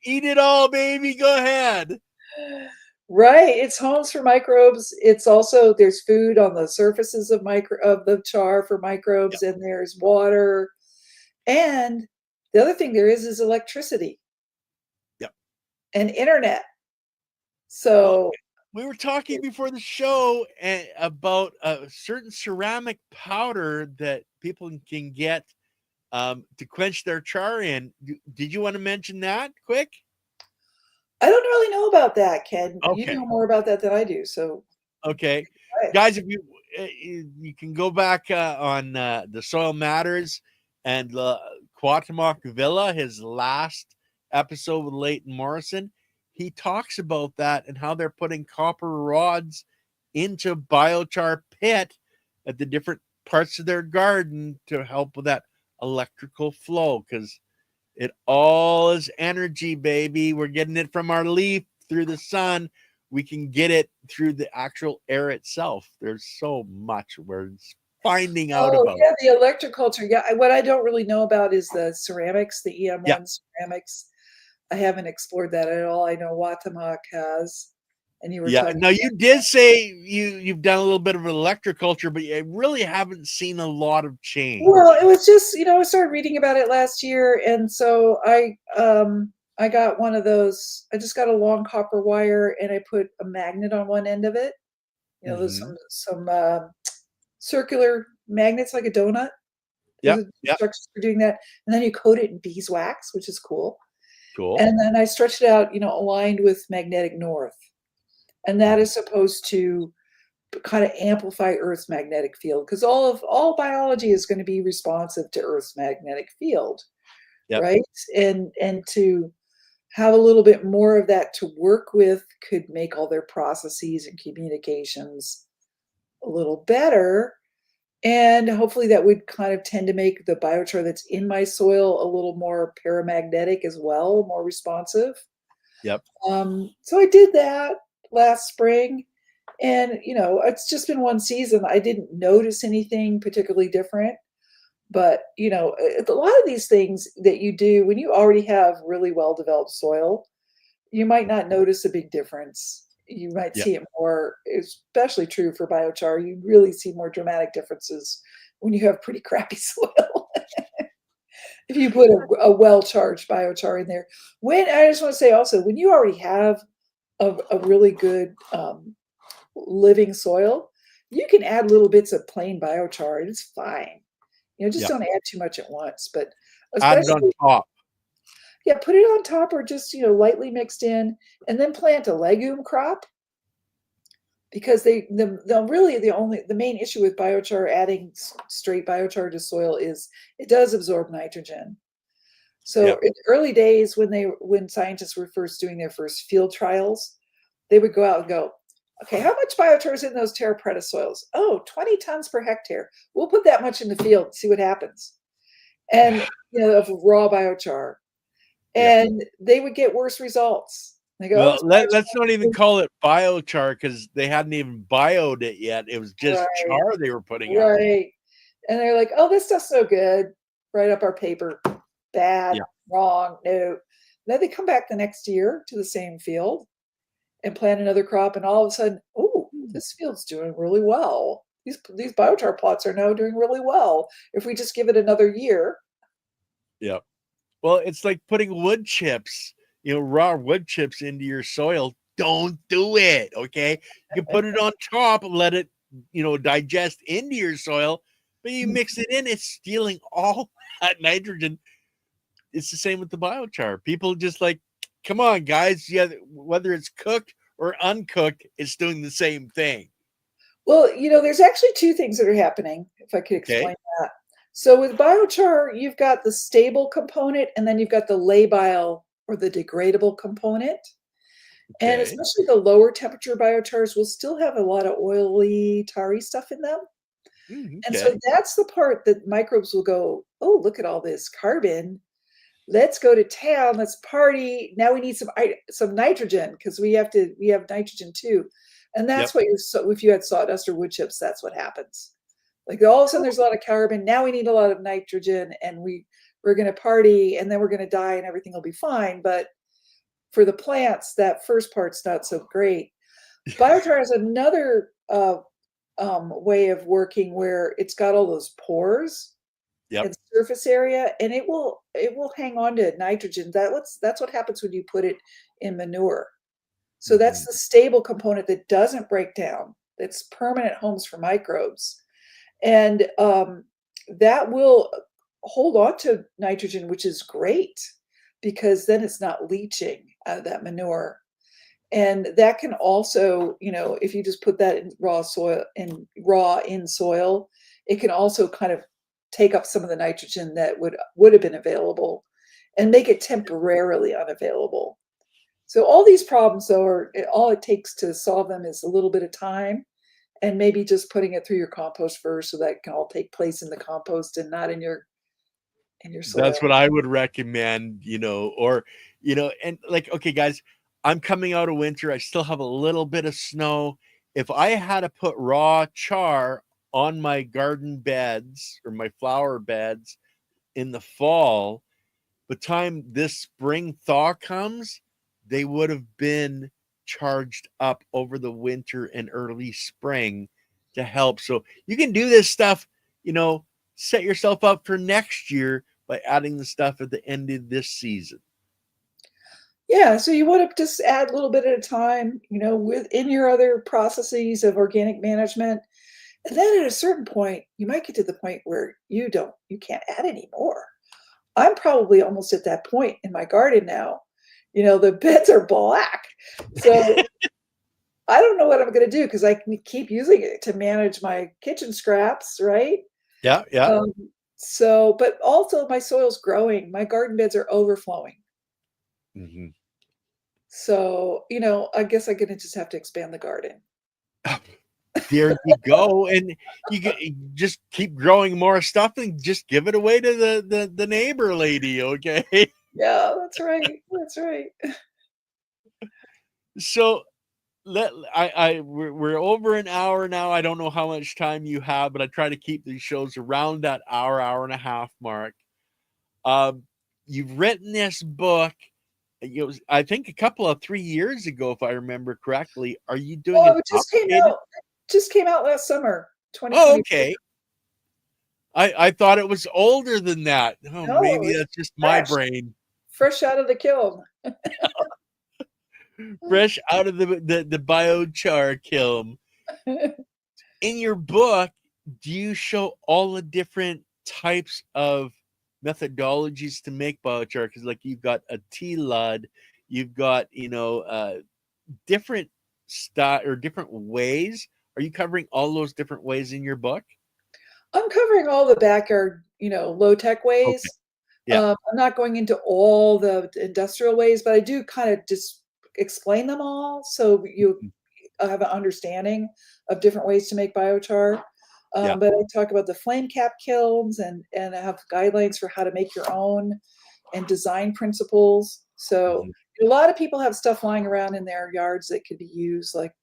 Eat it all, baby. Go ahead. Right. It's homes for microbes. It's also there's food on the surfaces of the char for microbes, Yep. and there's water. And the other thing there is electricity. Yep. And internet. Well, So we were talking before the show about a certain ceramic powder that people can get to quench their char in. Did you want to mention that quick? I don't really know about that, Ken. You Okay. know more about that than I do. So Okay. right. Guys, if you can go back on the Soil Matters and Quatamoc Villa, his last episode with Leighton Morrison, he talks about that and how they're putting copper rods into biochar pit at the different parts of their garden to help with that electrical flow, because it all is energy, baby. We're getting it from our leaf through the sun. We can get it through the actual air itself. There's so much we're finding out Oh about. yeah, the electroculture. Yeah, what I don't really know about is the ceramics, the EM1 Yeah. ceramics. I haven't explored that at all. I know Watamac has, and you were Yeah. talking. Now you did say you've done a little bit of electroculture, but you really haven't seen a lot of change. Well, it was just, I started reading about it last year, and so I got one of those. I just got a long copper wire, and I put a magnet on one end of it. There's Mm-hmm. some circular magnets like a donut. There's Yep. Yep. instructions for doing that, and then you coat it in beeswax, which is cool. Cool. And then I stretched it out, aligned with magnetic north, and that is supposed to kind of amplify Earth's magnetic field, because all biology is going to be responsive to Earth's magnetic field, Yep. right? And to have a little bit more of that to work with could make all their processes and communications a little better. And hopefully that would kind of tend to make the biochar that's in my soil a little more paramagnetic as well, more responsive. Yep. So I did that last spring, and it's just been one season. I didn't notice anything particularly different, but a lot of these things that you do when you already have really well developed soil, you might not notice a big difference. You might Yep. see it more, especially true for biochar. You really see more dramatic differences when you have pretty crappy soil. If you put a well-charged biochar in there. I just want to say also, when you already have a really good living soil, you can add little bits of plain biochar and it's fine. Just Yep. don't add too much at once. But Add it on especially, top. yeah, put it on top or just lightly mixed in, and then plant a legume crop, because the main issue with biochar, adding straight biochar to soil, is it does absorb nitrogen. So Yep. in early days, when scientists were first doing their first field trials, they would go out and go, okay, how much biochar is in those terra preta soils? Oh, 20 tons per hectare. We'll put that much in the field and see what happens. And of raw biochar. Yep. And they would get worse results. They go, Well, oh, let's not even call it biochar because they hadn't even bioed it yet. It was just right, char they were putting out. right. And they're like, oh, this stuff's no good. Write up our paper. Bad, Yeah. wrong, no. Then they come back the next year to the same field and plant another crop, and all of a sudden, oh, this field's doing really well. These biochar plots are now doing really well if we just give it another year. Yeah. Well, it's like putting wood chips raw wood chips into your soil, don't do it. Okay. You can put it on top and let it, digest into your soil, but you mix it in, it's stealing all that nitrogen. It's the same with the biochar. People just like, come on, guys. Yeah, whether it's cooked or uncooked, it's doing the same thing. Well, there's actually two things that are happening, if I could Okay. explain that. So with biochar, you've got the stable component, and then you've got the labile or the degradable component. And Okay. especially the lower temperature biochars will still have a lot of oily, tarry stuff in them. And so Okay. that's the part that microbes will go, oh, look at all this carbon. Let's go to town. Let's party. Now we need some nitrogen because we have nitrogen too. And Yep. that's what if you had sawdust or wood chips, that's what happens. Like all of a sudden there's a lot of carbon. Now we need a lot of nitrogen, and we're going to party, and then we're going to die and everything will be fine. But for the plants, that first part's not so great. Biochar has another way of working where it's got all those pores Yep. and surface area, and it will hang on to nitrogen. That's what happens when you put it in manure. So that's Mhm. the stable component that doesn't break down. That's permanent homes for microbes, and that will hold on to nitrogen, which is great because then it's not leaching out of that manure. And that can also, if you just put that in raw in soil, it can also kind of take up some of the nitrogen that would have been available and make it temporarily unavailable. So all these problems, though, all it takes to solve them is a little bit of time, and maybe just putting it through your compost first, so that it can all take place in the compost and not in your That's what soil. I would recommend, or, and like, okay, guys, I'm coming out of winter. I still have a little bit of snow. If I had to put raw char on my garden beds or my flower beds in the fall, the time this spring thaw comes, they would have been charged up over the winter and early spring to help. So you can do this stuff, set yourself up for next year by adding the stuff at the end of this season. Yeah, so you want to just add a little bit at a time, within your other processes of organic management. And then at a certain point, you might get to the point where you can't add any more. I'm probably almost at that point in my garden now. The beds are black. So I don't know what I'm going to do because I can keep using it to manage my kitchen scraps, right? Yeah, yeah. Um, but also my soil's growing. My garden beds are overflowing. Mhm. So, I guess I'm going to just have to expand the garden. There you go, and you just keep growing more stuff and just give it away to the neighbor lady, okay? Yeah, that's right. That's right. So we're over an hour now. I don't know how much time you have, but I try to keep these shows around that hour and a half mark. Um, you've written this book. I think a couple of 3 years ago, if I remember correctly. Are you doing Oh, an it updated? just came out last summer, Oh, 2024. okay. I thought it was older than that. Oh, No, maybe it's that's just my fresh, brain. fresh out of the kiln. Fresh out of the biochar kiln. In your book, do you show all the different types of methodologies to make biochar? Because like you've got a tea lud, you've got different style or different ways. Are you covering all those different ways in your book? I'm covering all the backyard, low tech Okay. ways. Yeah. I'm not going into all the industrial ways, but I do kind of just explain them all so you Mhm. have an understanding of different ways to make biochar. Yeah. But I talk about the flame cap kilns, and I have guidelines for how to make your own and design principles. So Mhm. a lot of people have stuff lying around in their yards that could be used, like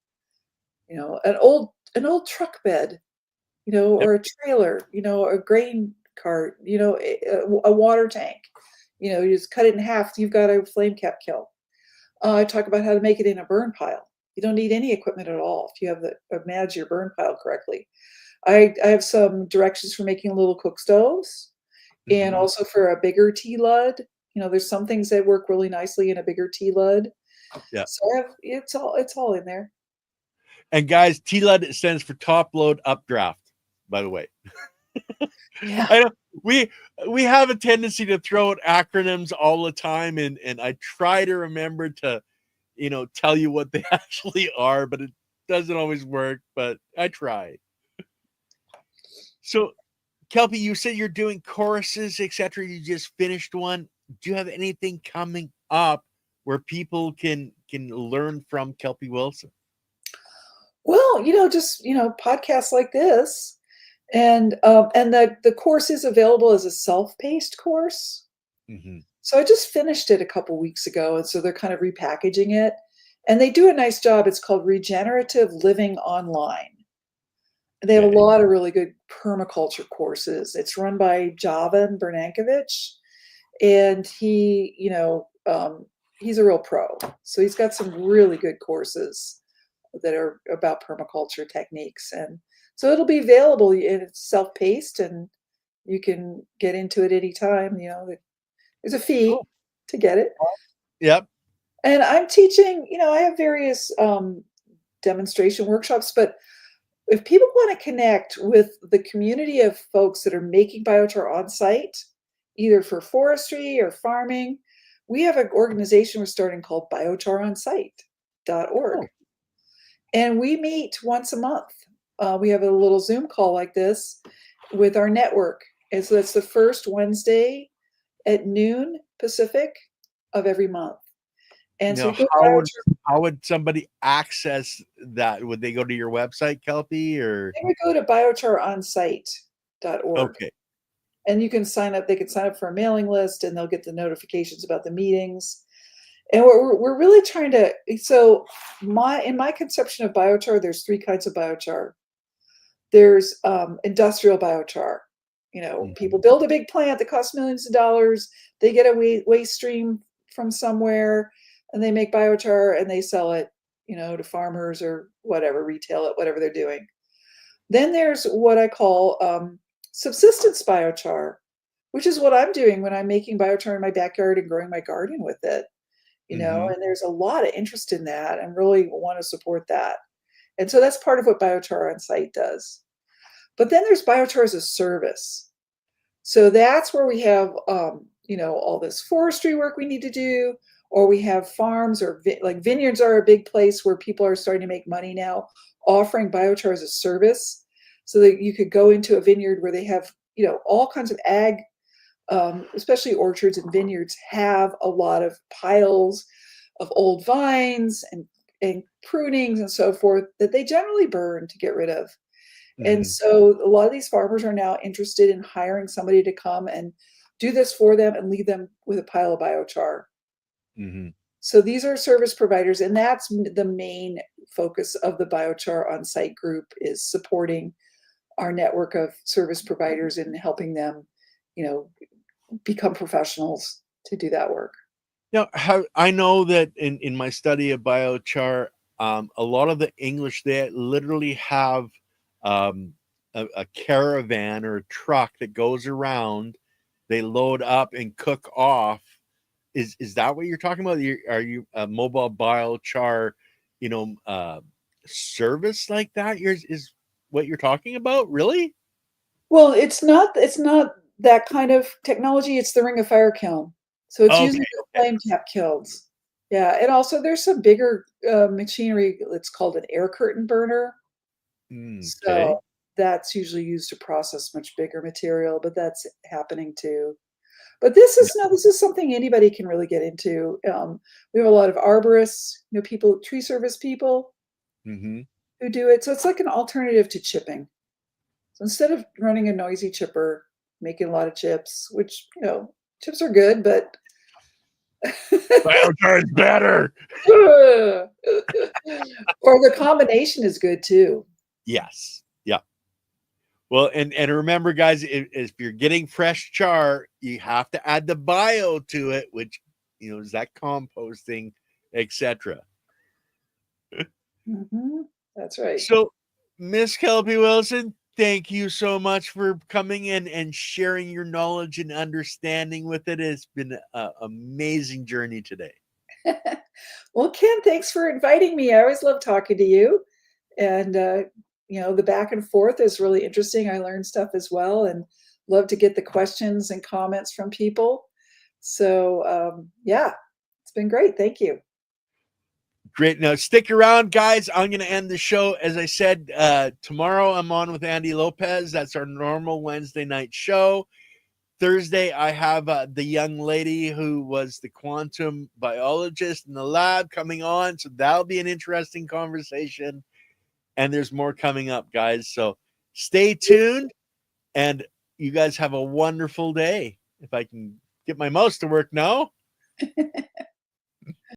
an old truck bed, Yep. or a trailer, a grain cart, a water tank. You just cut it in half. You've got a flame cap kiln. I talk about how to make it in a burn pile. You don't need any equipment at all if you manage your burn pile correctly. I have some directions for making little cook stoves, and Mhm. also for a bigger tea lud. There's some things that work really nicely in a bigger tea lud. Yeah. So it's all in there. And guys, TLUD stands for top load updraft, by the way. Yeah. I know we have a tendency to throw out acronyms all the time, and I try to remember to, tell you what they actually are, but it doesn't always work, but I try. So, Kelpie, you said you're doing courses, etc. You just finished one. Do you have anything coming up where people can learn from Kelpie Wilson? Well, just podcasts like this, and the course is available as a self-paced course. Mm-hmm. So I just finished it a couple weeks ago, and so they're kind of repackaging it, and they do a nice job. It's called Regenerative Living Online. They have a Okay. lot of really good permaculture courses. It's run by Javan Bernankovich, and he's a real pro. So he's got some really good courses that are about permaculture techniques, and so it'll be available. And it's self-paced, and you can get into it anytime. There's a fee Cool. to get it. Yep. And I'm teaching. I have various demonstration workshops, but if people want to connect with the community of folks that are making biochar on site, either for forestry or farming, we have an organization we're starting called biocharonSite.org. Oh. And we meet once a month. We have a little Zoom call like this with our network. And so that's the first Wednesday at noon Pacific of every month. And so Now, how would somebody access that? Would they go to your website, Kelpie, or they would go to biocharonSite.org. okay? And you can sign up. They can sign up for a mailing list, and they'll get the notifications about the meetings. And we're really trying to. So in my conception of biochar, there's three kinds of biochar. There's industrial biochar. People build a big plant that costs millions of dollars. They get a waste stream from somewhere, and they make biochar and they sell it, to farmers or whatever, retail it, whatever they're doing. Then there's what I call subsistence biochar, which is what I'm doing when I'm making biochar in my backyard and growing my garden with it. And there's a lot of interest in that and really want to support that. And so that's part of what Biochar on Site does. But then there's biochar as a service. So that's where we have, all this forestry work we need to do, or we have farms or like vineyards are a big place where people are starting to make money now, offering biochar as a service, so that you could go into a vineyard where they have, all kinds of ag, especially orchards and vineyards, have a lot of piles of old vines and prunings and so forth that they generally burn to get rid of. And so a lot of these farmers are now interested in hiring somebody to come and do this for them and leave them with a pile of biochar. So these are service providers, and that's the main focus of the Biochar on Site group, is supporting our network of service providers and helping them, become professionals to do that work. Now, I know that in my study of biochar, a lot of the English, they literally have a caravan or a truck that goes around. They load up and cook off. Is that what you're talking about? Are you a mobile biochar, service like that? Is what you're talking about? Really? Well, it's not that kind of technology. It's the ring of fire kiln. So it's using the flame tap kilns. Yeah, and also there's some bigger machinery. It's called an air curtain burner. So that's usually used to process much bigger material, but that's happening too. But this is something anybody can really get into. We have a lot of arborists, people, tree service people who do it. So it's like an alternative to chipping. So instead of running a noisy chipper, making a lot of chips, which, chips are good, but biochar is better. Or the combination is good too. Yes. Yeah. Well, and remember, guys, if you're getting fresh char, you have to add the bio to it, which is that composting, etc. That's right. So, Miss Kelpie Wilson, Thank you so much for coming in and sharing your knowledge and understanding with it. It's been an amazing journey today. Well, Ken, thanks for inviting me. I always love talking to you. And, the back and forth is really interesting. I learned stuff as well and love to get the questions and comments from people. So, yeah, it's been great. Thank you. Great. Now, stick around, guys. I'm going to end the show. As I said, tomorrow I'm on with Andy Lopez. That's our normal Wednesday night show. Thursday, I have the young lady who was the quantum biologist in the lab coming on. So that'll be an interesting conversation. And there's more coming up, guys. So stay tuned. And you guys have a wonderful day. If I can get my mouse to work now.